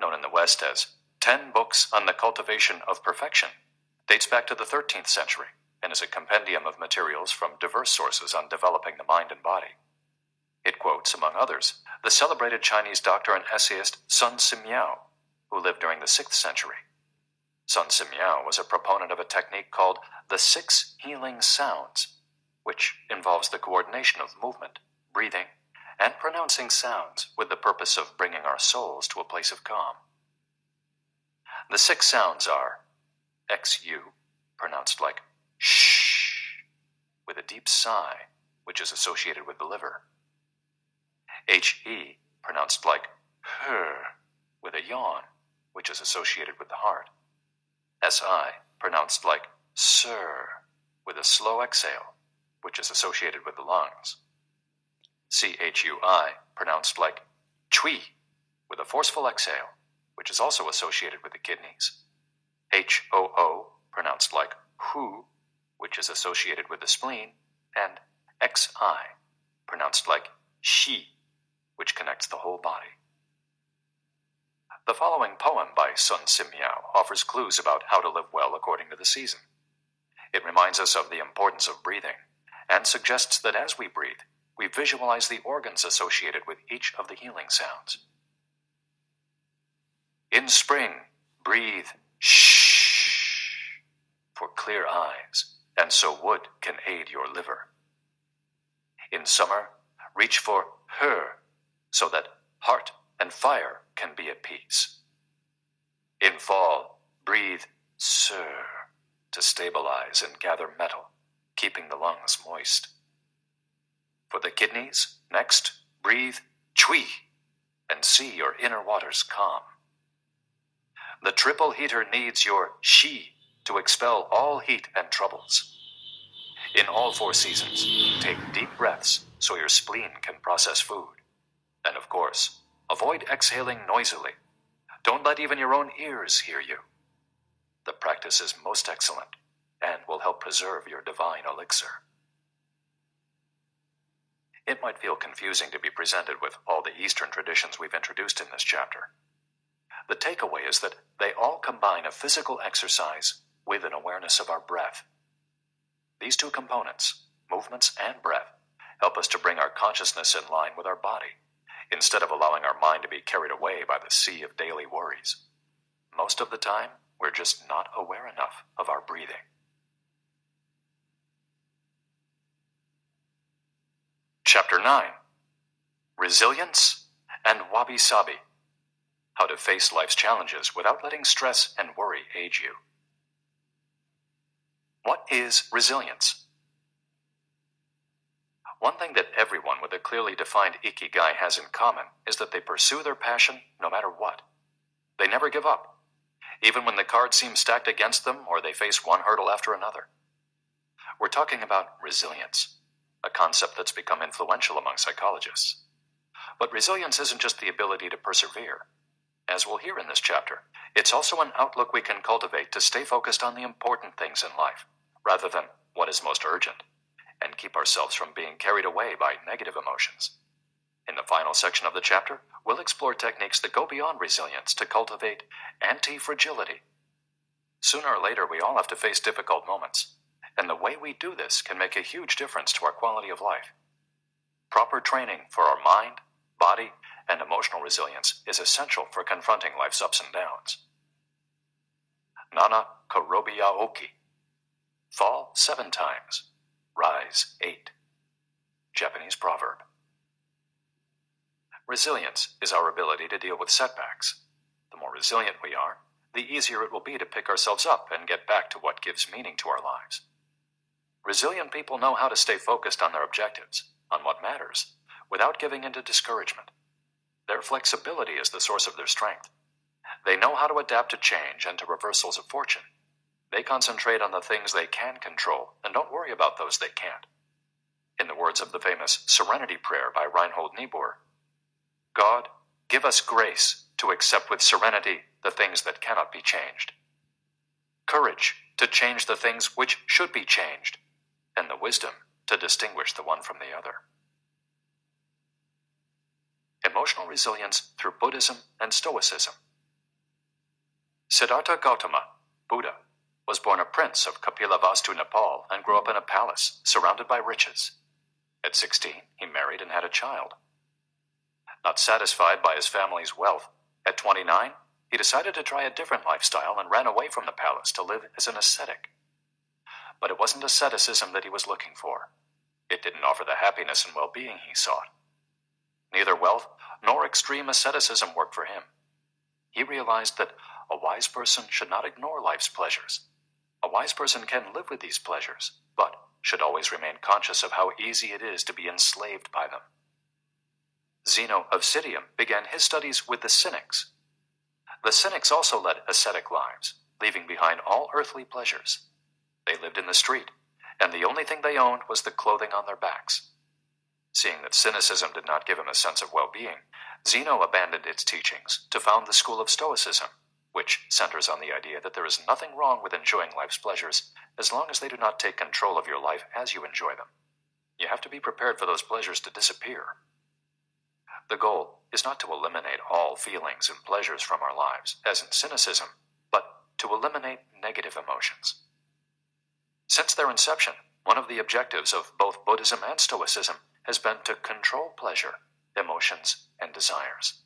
known in the West as 10 Books on the Cultivation of Perfection, dates back to the 13th century and is a compendium of materials from diverse sources on developing the mind and body. It quotes, among others, the celebrated Chinese doctor and essayist Sun Simiao, who lived during the 6th century. Sun Simiao was a proponent of a technique called the 6 healing sounds, which involves the coordination of movement, breathing, and pronouncing sounds with the purpose of bringing our souls to a place of calm. The 6 sounds are XU, pronounced like shh, with a deep sigh, which is associated with the liver. HE, pronounced like her, with a yawn, which is associated with the heart. SI, pronounced like sir, with a slow exhale, which is associated with the lungs. CHUI, pronounced like chui, with a forceful exhale, which is also associated with the kidneys. HOO, pronounced like hu, which is associated with the spleen, and XI, pronounced like shi, which connects the whole body. The following poem by Sun Simiao offers clues about how to live well according to the season. It reminds us of the importance of breathing, and suggests that as we breathe, we visualize the organs associated with each of the healing sounds. In spring, breathe shh for clear eyes, and so wood can aid your liver. In summer, reach for her, so that heart and fire can be at peace. In fall, breathe sir to stabilize and gather metal, keeping the lungs moist. For the kidneys, next, breathe chui and see your inner waters calm. The triple heater needs your shi to expel all heat and troubles. In all 4 seasons, take deep breaths so your spleen can process food. And of course, avoid exhaling noisily. Don't let even your own ears hear you. The practice is most excellent and will help preserve your divine elixir. It might feel confusing to be presented with all the Eastern traditions we've introduced in this chapter. The takeaway is that they all combine a physical exercise with an awareness of our breath. These 2 components, movements and breath, help us to bring our consciousness in line with our body, instead of allowing our mind to be carried away by the sea of daily worries. Most of the time, we're just not aware enough of our breathing. Chapter 9. Resilience and Wabi-Sabi. How to face life's challenges without letting stress and worry age you. What is resilience? One thing that everyone with a clearly defined ikigai has in common is that they pursue their passion no matter what. They never give up, even when the cards seem stacked against them or they face one hurdle after another. We're talking about resilience. a concept that's become influential among psychologists. But resilience isn't just the ability to persevere. As we'll hear in this chapter, it's also an outlook we can cultivate to stay focused on the important things in life, rather than what is most urgent, and keep ourselves from being carried away by negative emotions. In the final section of the chapter, we'll explore techniques that go beyond resilience to cultivate anti-fragility. Sooner or later, we all have to face difficult moments, and the way we do this can make a huge difference to our quality of life. Proper training for our mind, body, and emotional resilience is essential for confronting life's ups and downs. Nana Korobiya Oki. Fall 7 times, rise 8. Japanese proverb. Resilience is our ability to deal with setbacks. The more resilient we are, the easier it will be to pick ourselves up and get back to what gives meaning to our lives. Resilient people know how to stay focused on their objectives, on what matters, without giving in to discouragement. Their flexibility is the source of their strength. They know how to adapt to change and to reversals of fortune. They concentrate on the things they can control and don't worry about those they can't. In the words of the famous Serenity Prayer by Reinhold Niebuhr, God, give us grace to accept with serenity the things that cannot be changed, courage to change the things which should be changed, and the wisdom to distinguish the one from the other. Emotional resilience through Buddhism and Stoicism. Siddhartha Gautama, Buddha, was born a prince of Kapilavastu, Nepal, and grew up in a palace surrounded by riches. At 16, he married and had a child. Not satisfied by his family's wealth, at 29, he decided to try a different lifestyle and ran away from the palace to live as an ascetic. But it wasn't asceticism that he was looking for. It didn't offer the happiness and well-being he sought. Neither wealth nor extreme asceticism worked for him. He realized that a wise person should not ignore life's pleasures. A wise person can live with these pleasures, but should always remain conscious of how easy it is to be enslaved by them. Zeno of Citium began his studies with the Cynics. The Cynics also led ascetic lives, leaving behind all earthly pleasures. They lived in the street, and the only thing they owned was the clothing on their backs. Seeing that cynicism did not give him a sense of well-being, Zeno abandoned its teachings to found the school of Stoicism, which centers on the idea that there is nothing wrong with enjoying life's pleasures as long as they do not take control of your life as you enjoy them. You have to be prepared for those pleasures to disappear. The goal is not to eliminate all feelings and pleasures from our lives, as in cynicism, but to eliminate negative emotions. Since their inception, one of the objectives of both Buddhism and Stoicism has been to control pleasure, emotions, and desires.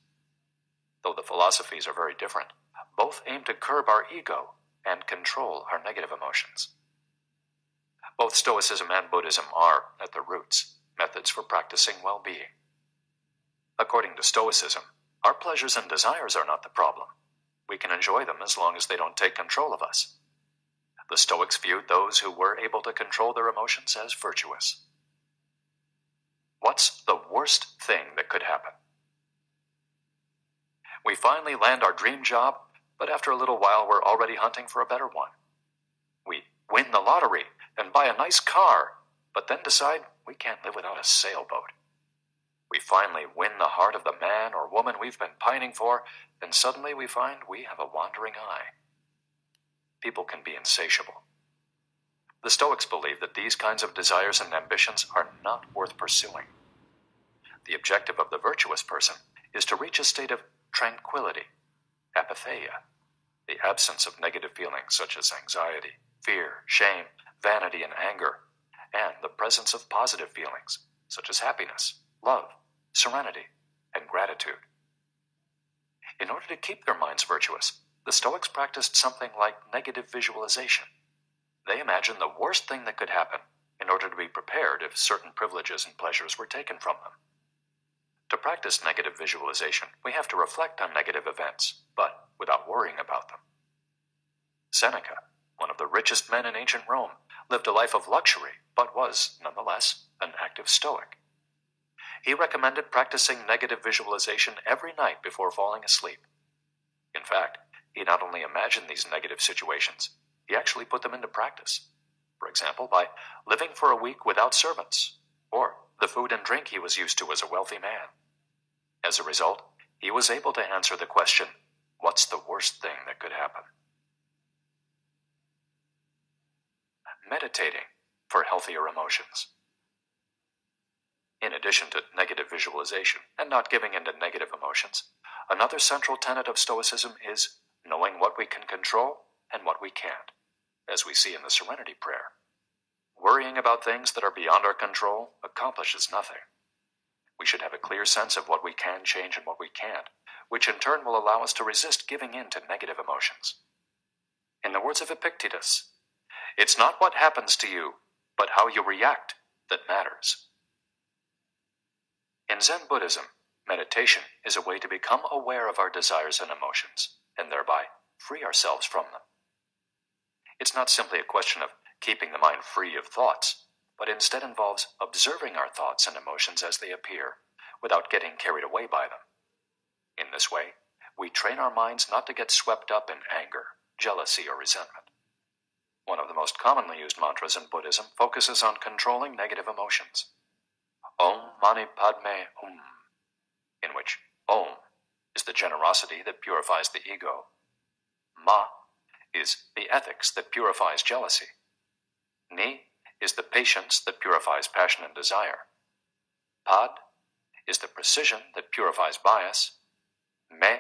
Though the philosophies are very different, both aim to curb our ego and control our negative emotions. Both Stoicism and Buddhism are, at their roots, methods for practicing well-being. According to Stoicism, our pleasures and desires are not the problem. We can enjoy them as long as they don't take control of us. The Stoics viewed those who were able to control their emotions as virtuous. What's the worst thing that could happen? We finally land our dream job, but after a little while we're already hunting for a better one. We win the lottery and buy a nice car, but then decide we can't live without a sailboat. We finally win the heart of the man or woman we've been pining for, and suddenly we find we have a wandering eye. People can be insatiable. The Stoics believe that these kinds of desires and ambitions are not worth pursuing. The objective of the virtuous person is to reach a state of tranquility, apatheia, the absence of negative feelings such as anxiety, fear, shame, vanity, and anger, and the presence of positive feelings such as happiness, love, serenity, and gratitude. In order to keep their minds virtuous, the Stoics practiced something like negative visualization. They imagined the worst thing that could happen in order to be prepared if certain privileges and pleasures were taken from them. To practice negative visualization, we have to reflect on negative events, but without worrying about them. Seneca, one of the richest men in ancient Rome, lived a life of luxury, but was, nonetheless, an active Stoic. He recommended practicing negative visualization every night before falling asleep. In fact, he not only imagined these negative situations, he actually put them into practice. For example, by living for a week without servants, or the food and drink he was used to as a wealthy man. As a result, he was able to answer the question, what's the worst thing that could happen? Meditating for healthier emotions. In addition to negative visualization and not giving in to negative emotions, another central tenet of Stoicism is knowing what we can control and what we can't, as we see in the Serenity Prayer. Worrying about things that are beyond our control accomplishes nothing. We should have a clear sense of what we can change and what we can't, which in turn will allow us to resist giving in to negative emotions. In the words of Epictetus, it's not what happens to you, but how you react that matters. In Zen Buddhism, meditation is a way to become aware of our desires and emotions, and thereby free ourselves from them. It's not simply a question of keeping the mind free of thoughts, but instead involves observing our thoughts and emotions as they appear, without getting carried away by them. In this way, we train our minds not to get swept up in anger, jealousy, or resentment. One of the most commonly used mantras in Buddhism focuses on controlling negative emotions. Om Mani Padme Hum, in which Om is the generosity that purifies the ego. Ma is the ethics that purifies jealousy. Ni is the patience that purifies passion and desire. Pad is the precision that purifies bias. Me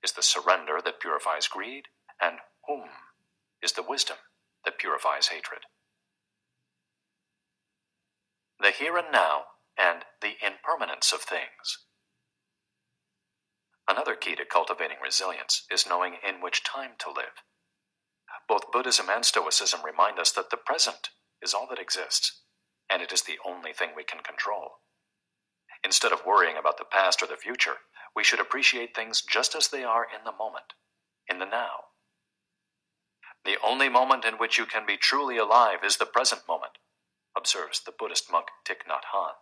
is the surrender that purifies greed. And Hum is the wisdom that purifies hatred. The here and now and the impermanence of things. Another key to cultivating resilience is knowing in which time to live. Both Buddhism and Stoicism remind us that the present is all that exists, and it is the only thing we can control. Instead of worrying about the past or the future, we should appreciate things just as they are in the moment, in the now. The only moment in which you can be truly alive is the present moment, observes the Buddhist monk Thich Nhat Hanh.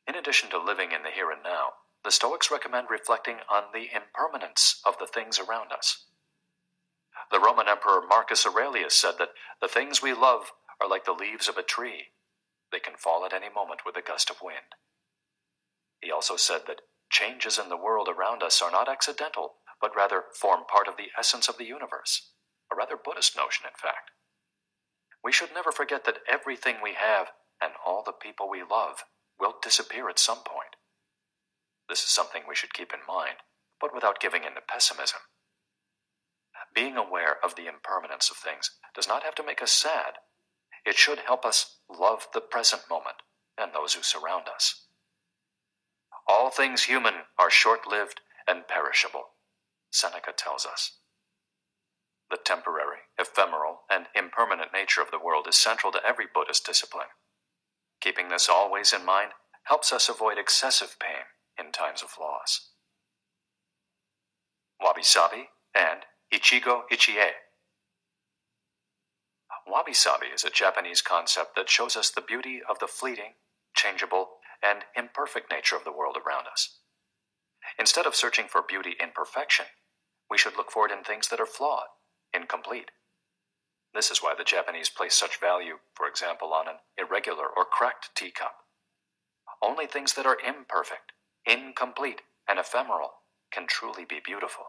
In addition to living in the here and now, the Stoics recommend reflecting on the impermanence of the things around us. The Roman Emperor Marcus Aurelius said that the things we love are like the leaves of a tree. They can fall at any moment with a gust of wind. He also said that changes in the world around us are not accidental, but rather form part of the essence of the universe, a rather Buddhist notion, in fact. We should never forget that everything we have and all the people we love will disappear at some point. This is something we should keep in mind, but without giving in to pessimism. Being aware of the impermanence of things does not have to make us sad. It should help us love the present moment and those who surround us. All things human are short-lived and perishable, Seneca tells us. The temporary, ephemeral, and impermanent nature of the world is central to every Buddhist discipline. Keeping this always in mind helps us avoid excessive pain in times of loss. Wabi-sabi and Ichigo Ichie. Wabi-sabi is a Japanese concept that shows us the beauty of the fleeting, changeable, and imperfect nature of the world around us. Instead of searching for beauty in perfection, we should look for it in things that are flawed, incomplete. This is why the Japanese place such value, for example, on an irregular or cracked teacup. Only things that are imperfect, incomplete, and ephemeral can truly be beautiful,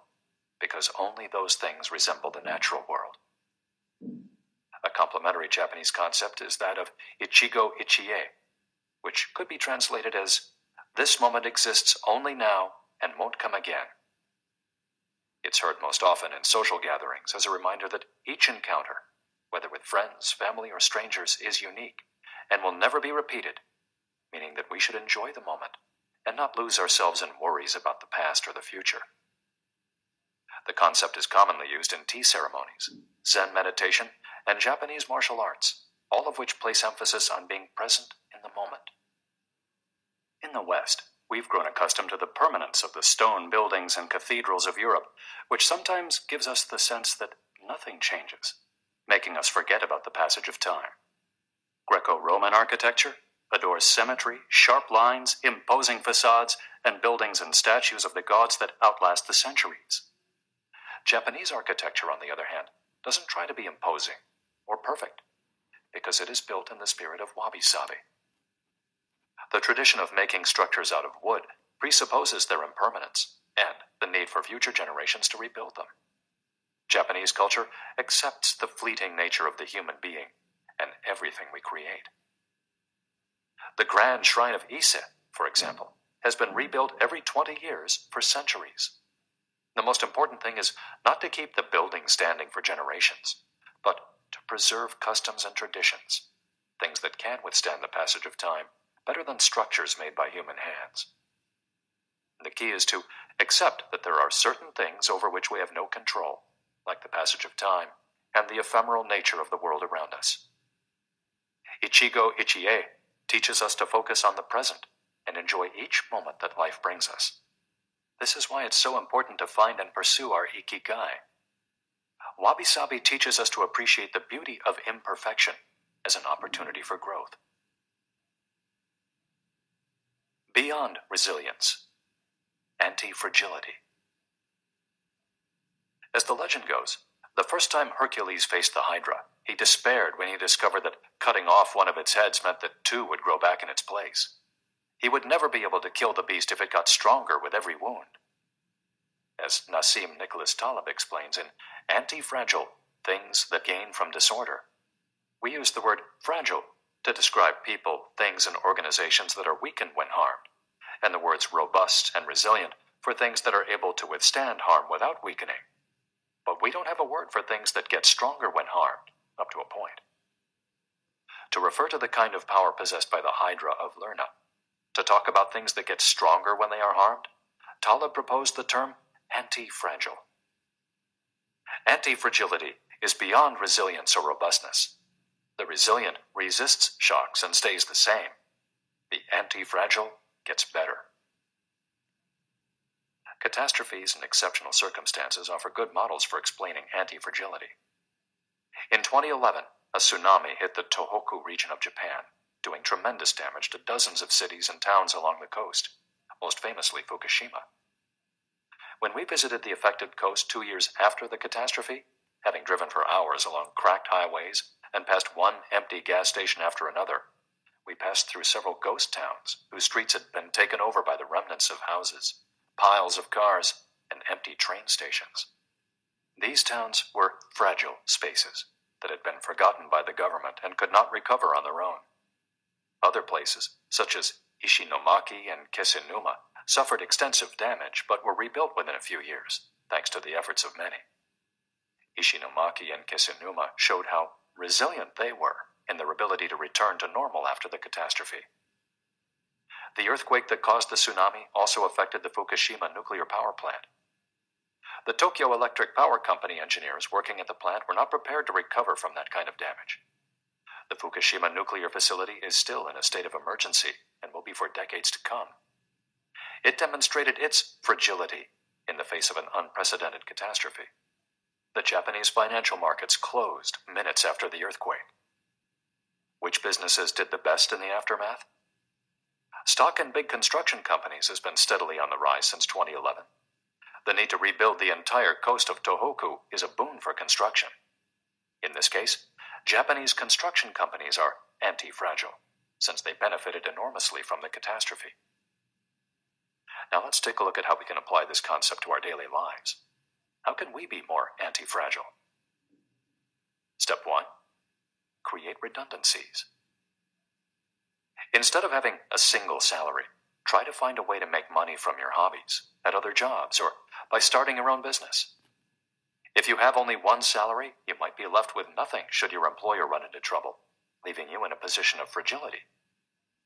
because only those things resemble the natural world. A complementary Japanese concept is that of Ichigo Ichie, which could be translated as, "This moment exists only now and won't come again." It's heard most often in social gatherings as a reminder that each encounter, whether with friends, family, or strangers, is unique and will never be repeated, meaning that we should enjoy the moment and not lose ourselves in worries about the past or the future. The concept is commonly used in tea ceremonies, Zen meditation, and Japanese martial arts, all of which place emphasis on being present in the moment. In the West, we've grown accustomed to the permanence of the stone buildings and cathedrals of Europe, which sometimes gives us the sense that nothing changes, making us forget about the passage of time. Greco-Roman architecture adores symmetry, sharp lines, imposing facades, and buildings and statues of the gods that outlast the centuries. Japanese architecture, on the other hand, doesn't try to be imposing or perfect, because it is built in the spirit of wabi-sabi, The tradition of making structures out of wood presupposes their impermanence and the need for future generations to rebuild them. Japanese culture accepts the fleeting nature of the human being and everything we create. The Grand Shrine of Ise, for example, has been rebuilt every 20 years for centuries. The most important thing is not to keep the building standing for generations, but to preserve customs and traditions, things that can withstand the passage of time better than structures made by human hands. The key is to accept that there are certain things over which we have no control, like the passage of time and the ephemeral nature of the world around us. Ichigo Ichie teaches us to focus on the present and enjoy each moment that life brings us. This is why it's so important to find and pursue our ikigai. Wabi-sabi teaches us to appreciate the beauty of imperfection as an opportunity for growth. Beyond resilience, anti-fragility. As the legend goes, the first time Hercules faced the Hydra, he despaired when he discovered that cutting off one of its heads meant that two would grow back in its place. He would never be able to kill the beast if it got stronger with every wound. As Nassim Nicholas Taleb explains in Anti-Fragile, Things That Gain from Disorder, we use the word fragile to describe people, things, and organizations that are weakened when harmed, and the words robust and resilient for things that are able to withstand harm without weakening. But we don't have a word for things that get stronger when harmed, up to a point. To refer to the kind of power possessed by the Hydra of Lerna, to talk about things that get stronger when they are harmed, Taleb proposed the term anti-fragile. Anti-fragility is beyond resilience or robustness. The resilient resists shocks and stays the same. The anti-fragile gets better. Catastrophes and exceptional circumstances offer good models for explaining anti-fragility. In 2011, a tsunami hit the Tohoku region of Japan, doing tremendous damage to dozens of cities and towns along the coast, most famously Fukushima. When we visited the affected coast 2 years after the catastrophe, having driven for hours along cracked highways and passed one empty gas station after another, we passed through several ghost towns whose streets had been taken over by the remnants of houses, piles of cars, and empty train stations. These towns were fragile spaces that had been forgotten by the government and could not recover on their own. Other places, such as Ishinomaki and Kisenuma, suffered extensive damage but were rebuilt within a few years, thanks to the efforts of many. Ishinomaki and Kisenuma showed how resilient they were in their ability to return to normal after the catastrophe. The earthquake that caused the tsunami also affected the Fukushima nuclear power plant. The Tokyo Electric Power Company engineers working at the plant were not prepared to recover from that kind of damage. The Fukushima nuclear facility is still in a state of emergency and will be for decades to come. It demonstrated its fragility in the face of an unprecedented catastrophe. The Japanese financial markets closed minutes after the earthquake. Which businesses did the best in the aftermath? Stock in big construction companies has been steadily on the rise since 2011. The need to rebuild the entire coast of Tohoku is a boon for construction. In this case, Japanese construction companies are anti-fragile, since they benefited enormously from the catastrophe. Now let's take a look at how we can apply this concept to our daily lives. How can we be more anti-fragile? Step 1. Create redundancies. Instead of having a single salary, try to find a way to make money from your hobbies, at other jobs, or by starting your own business. If you have only one salary, you might be left with nothing should your employer run into trouble, leaving you in a position of fragility.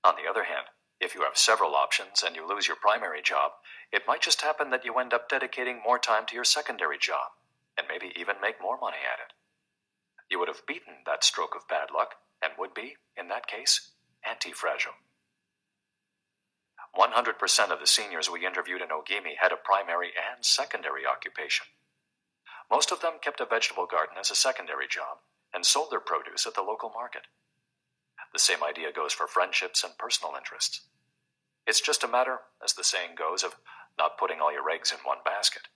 On the other hand, if you have several options and you lose your primary job, it might just happen that you end up dedicating more time to your secondary job, and maybe even make more money at it. You would have beaten that stroke of bad luck, and would be, in that case, anti-fragile. 100% of the seniors we interviewed in Ogimi had a primary and secondary occupation. Most of them kept a vegetable garden as a secondary job and sold their produce at the local market. The same idea goes for friendships and personal interests. It's just a matter, as the saying goes, of not putting all your eggs in one basket.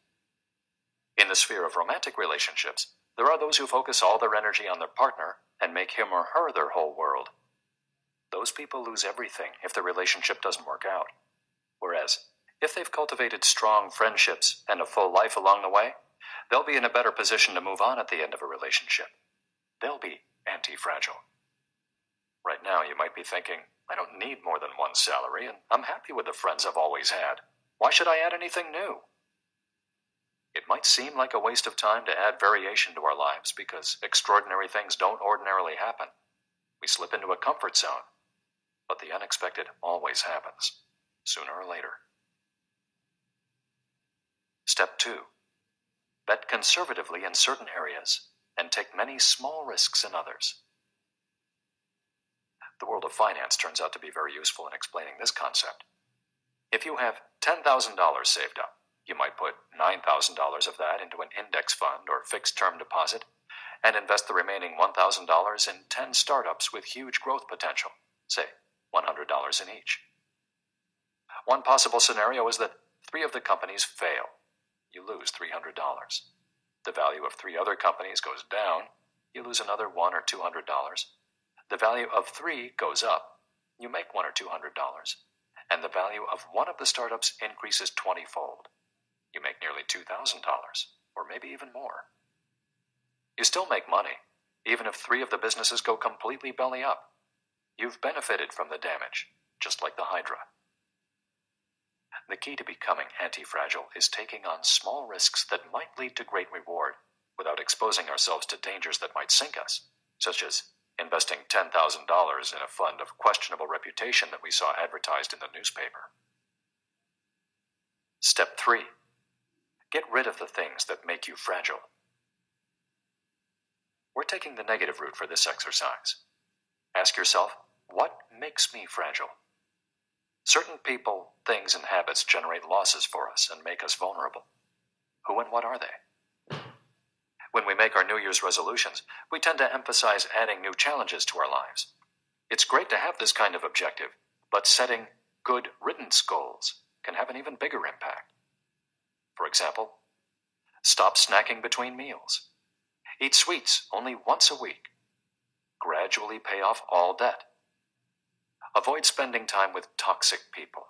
In the sphere of romantic relationships, there are those who focus all their energy on their partner and make him or her their whole world. Those people lose everything if the relationship doesn't work out. Whereas, if they've cultivated strong friendships and a full life along the way, they'll be in a better position to move on at the end of a relationship. They'll be anti-fragile. Right now, you might be thinking, I don't need more than one salary, and I'm happy with the friends I've always had. Why should I add anything new? It might seem like a waste of time to add variation to our lives because extraordinary things don't ordinarily happen. We slip into a comfort zone. But the unexpected always happens, sooner or later. Step 2. Bet conservatively in certain areas and take many small risks in others. The world of finance turns out to be very useful in explaining this concept. If you have $10,000 saved up, you might put $9,000 of that into an index fund or fixed-term deposit and invest the remaining $1,000 in 10 startups with huge growth potential, say $100 in each. One possible scenario is that 3 of the companies fail. You lose $300. The value of 3 other companies goes down. You lose another $100 or $200. The value of 3 goes up. You make $100 or $200. And the value of one of the startups increases 20-fold. You make nearly $2,000, or maybe even more. You still make money, even if 3 of the businesses go completely belly up. You've benefited from the damage, just like the Hydra. The key to becoming anti-fragile is taking on small risks that might lead to great reward without exposing ourselves to dangers that might sink us, such as investing $10,000 in a fund of questionable reputation that we saw advertised in the newspaper. Step 3. Get rid of the things that make you fragile. We're taking the negative route for this exercise. Ask yourself, what makes me fragile? Certain people, things, and habits generate losses for us and make us vulnerable. Who and what are they? When we make our New Year's resolutions, we tend to emphasize adding new challenges to our lives. It's great to have this kind of objective, but setting good riddance goals can have an even bigger impact. For example, stop snacking between meals. Eat sweets only once a week. Gradually pay off all debt. Avoid spending time with toxic people.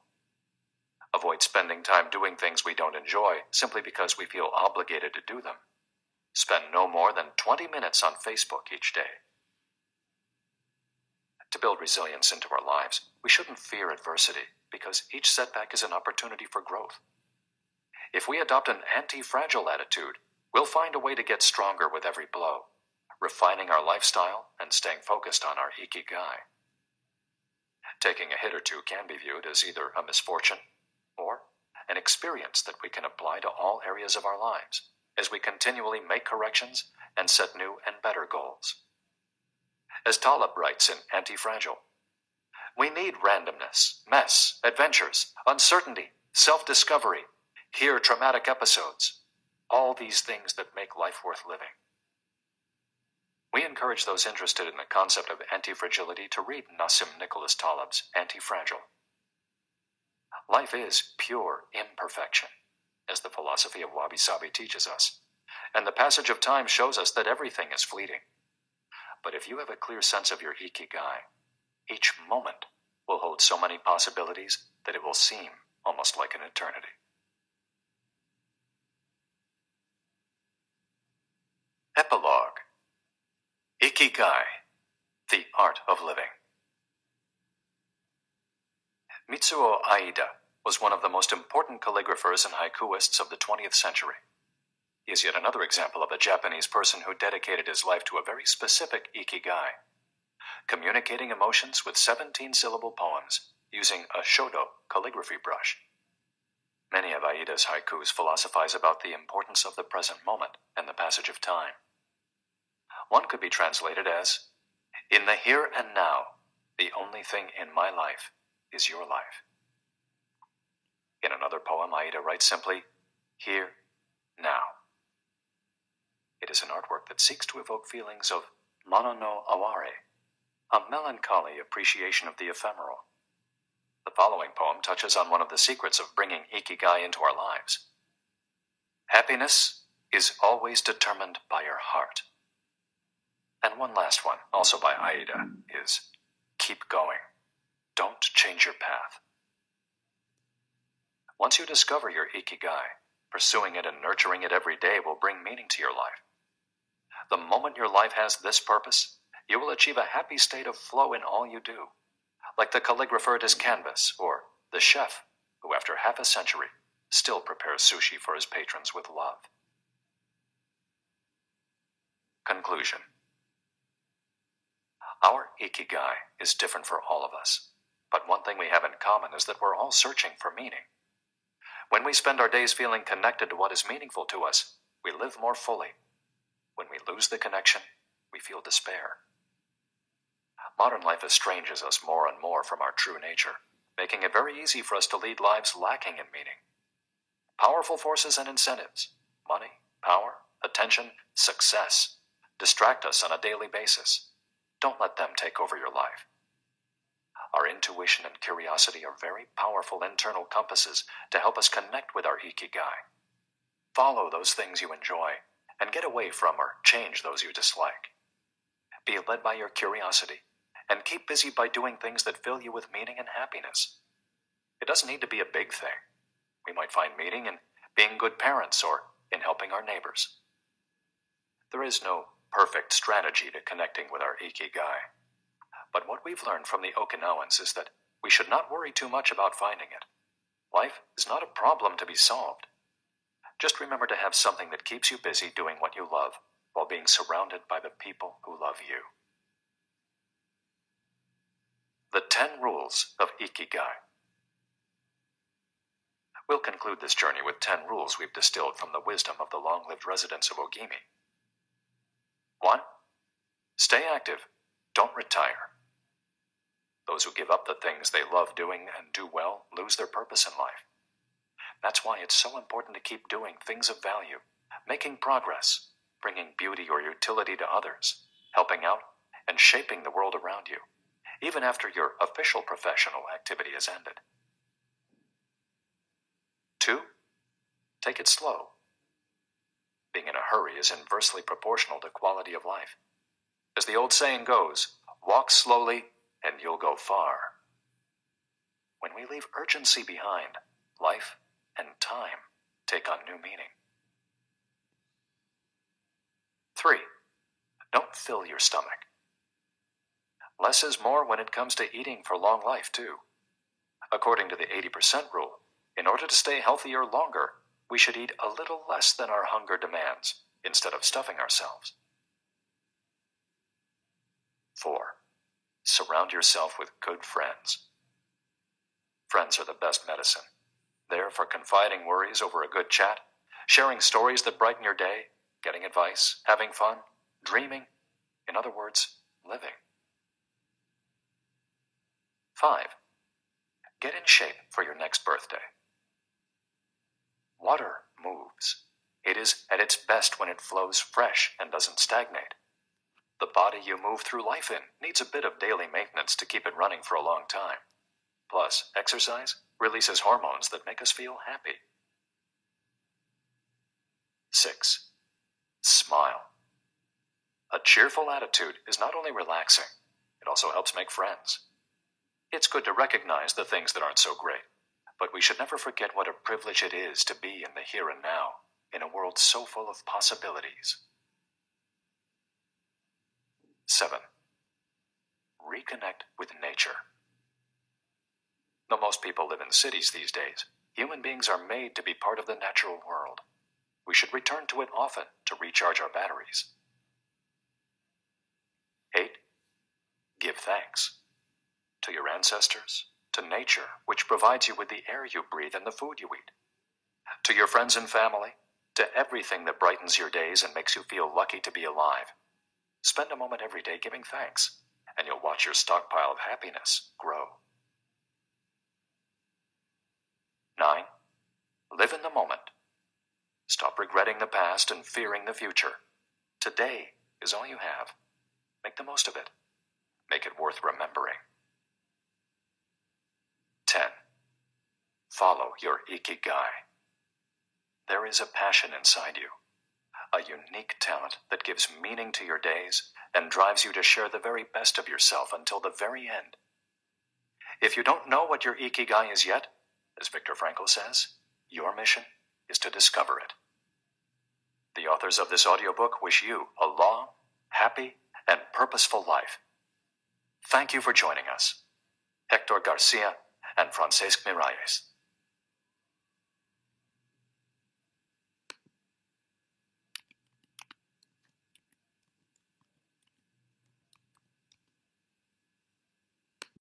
Avoid spending time doing things we don't enjoy simply because we feel obligated to do them. Spend no more than 20 minutes on Facebook each day. To build resilience into our lives, we shouldn't fear adversity because each setback is an opportunity for growth. If we adopt an anti-fragile attitude, we'll find a way to get stronger with every blow, refining our lifestyle and staying focused on our ikigai. Taking a hit or two can be viewed as either a misfortune or an experience that we can apply to all areas of our lives as we continually make corrections and set new and better goals. As Taleb writes in Anti-Fragile, we need randomness, mess, adventures, uncertainty, self-discovery, hear traumatic episodes, all these things that make life worth living. We encourage those interested in the concept of anti-fragility to read Nassim Nicholas Taleb's Anti-Fragile. Life is pure imperfection, as the philosophy of wabi-sabi teaches us, and the passage of time shows us that everything is fleeting. But if you have a clear sense of your ikigai, each moment will hold so many possibilities that it will seem almost like an eternity. Epilogue. Ikigai, the art of living. Mitsuo Aida was one of the most important calligraphers and haikuists of the 20th century. He is yet another example of a Japanese person who dedicated his life to a very specific ikigai, communicating emotions with 17-syllable poems using a shodo calligraphy brush. Many of Aida's haikus philosophize about the importance of the present moment and the passage of time. One could be translated as, in the here and now, the only thing in my life is your life. In another poem, Aida writes simply, here, now. It is an artwork that seeks to evoke feelings of mono no aware, a melancholy appreciation of the ephemeral. The following poem touches on one of the secrets of bringing ikigai into our lives. Happiness is always determined by your heart. And one last one, also by Aida, is keep going. don't change your path. Once you discover your ikigai, pursuing it and nurturing it every day will bring meaning to your life. The moment your life has this purpose, you will achieve a happy state of flow in all you do, like the calligrapher at his canvas, or the chef who, after half a century, still prepares sushi for his patrons with love. Conclusion. Our ikigai is different for all of us, but one thing we have in common is that we're all searching for meaning. When we spend our days feeling connected to what is meaningful to us, we live more fully. When we lose the connection, we feel despair. Modern life estranges us more and more from our true nature, making it very easy for us to lead lives lacking in meaning. Powerful forces and incentives, money, power, attention, success, distract us on a daily basis. Don't let them take over your life. Our intuition and curiosity are very powerful internal compasses to help us connect with our ikigai. Follow those things you enjoy and get away from or change those you dislike. Be led by your curiosity and keep busy by doing things that fill you with meaning and happiness. It doesn't need to be a big thing. We might find meaning in being good parents or in helping our neighbors. There is no perfect strategy to connecting with our ikigai. But what we've learned from the Okinawans is that we should not worry too much about finding it. Life is not a problem to be solved. Just remember to have something that keeps you busy doing what you love while being surrounded by the people who love you. The 10 Rules of Ikigai. We'll conclude this journey with 10 rules we've distilled from the wisdom of the long-lived residents of Ogimi. 1. Stay active. Don't retire. Those who give up the things they love doing and do well lose their purpose in life. That's why it's so important to keep doing things of value, making progress, bringing beauty or utility to others, helping out, and shaping the world around you, even after your official professional activity has ended. 2. Take it slow. Being in a hurry is inversely proportional to quality of life. As the old saying goes, walk slowly and you'll go far. When we leave urgency behind, life and time take on new meaning. 3. Don't fill your stomach. Less is more when it comes to eating for long life, too. According to the 80% rule, in order to stay healthier longer, we should eat a little less than our hunger demands, instead of stuffing ourselves. 4. Surround yourself with good friends. Friends are the best medicine. There for confiding worries over a good chat, sharing stories that brighten your day, getting advice, having fun, dreaming. In other words, living. 5. Get in shape for your next birthday. Water moves. It is at its best when it flows fresh and doesn't stagnate. The body you move through life in needs a bit of daily maintenance to keep it running for a long time. Plus, exercise releases hormones that make us feel happy. 6. Smile. A cheerful attitude is not only relaxing, it also helps make friends. It's good to recognize the things that aren't so great, but we should never forget what a privilege it is to be in the here and now, in a world so full of possibilities. 7. Reconnect with nature. Though most people live in cities these days, human beings are made to be part of the natural world. We should return to it often to recharge our batteries. 8. Give thanks. To your ancestors, to nature, which provides you with the air you breathe and the food you eat. To your friends and family, to everything that brightens your days and makes you feel lucky to be alive. Spend a moment every day giving thanks, and you'll watch your stockpile of happiness grow. 9. Live in the moment. Stop regretting the past and fearing the future. Today is all you have. Make the most of it. Make it worth remembering. 10. Follow your ikigai. There is a passion inside you, a unique talent that gives meaning to your days and drives you to share the very best of yourself until the very end. If you don't know what your Ikigai is yet, as Viktor Frankl says, your mission is to discover it. The authors of this audiobook wish you a long, happy, and purposeful life. Thank you for joining us. Hector Garcia and Francesc Miralles.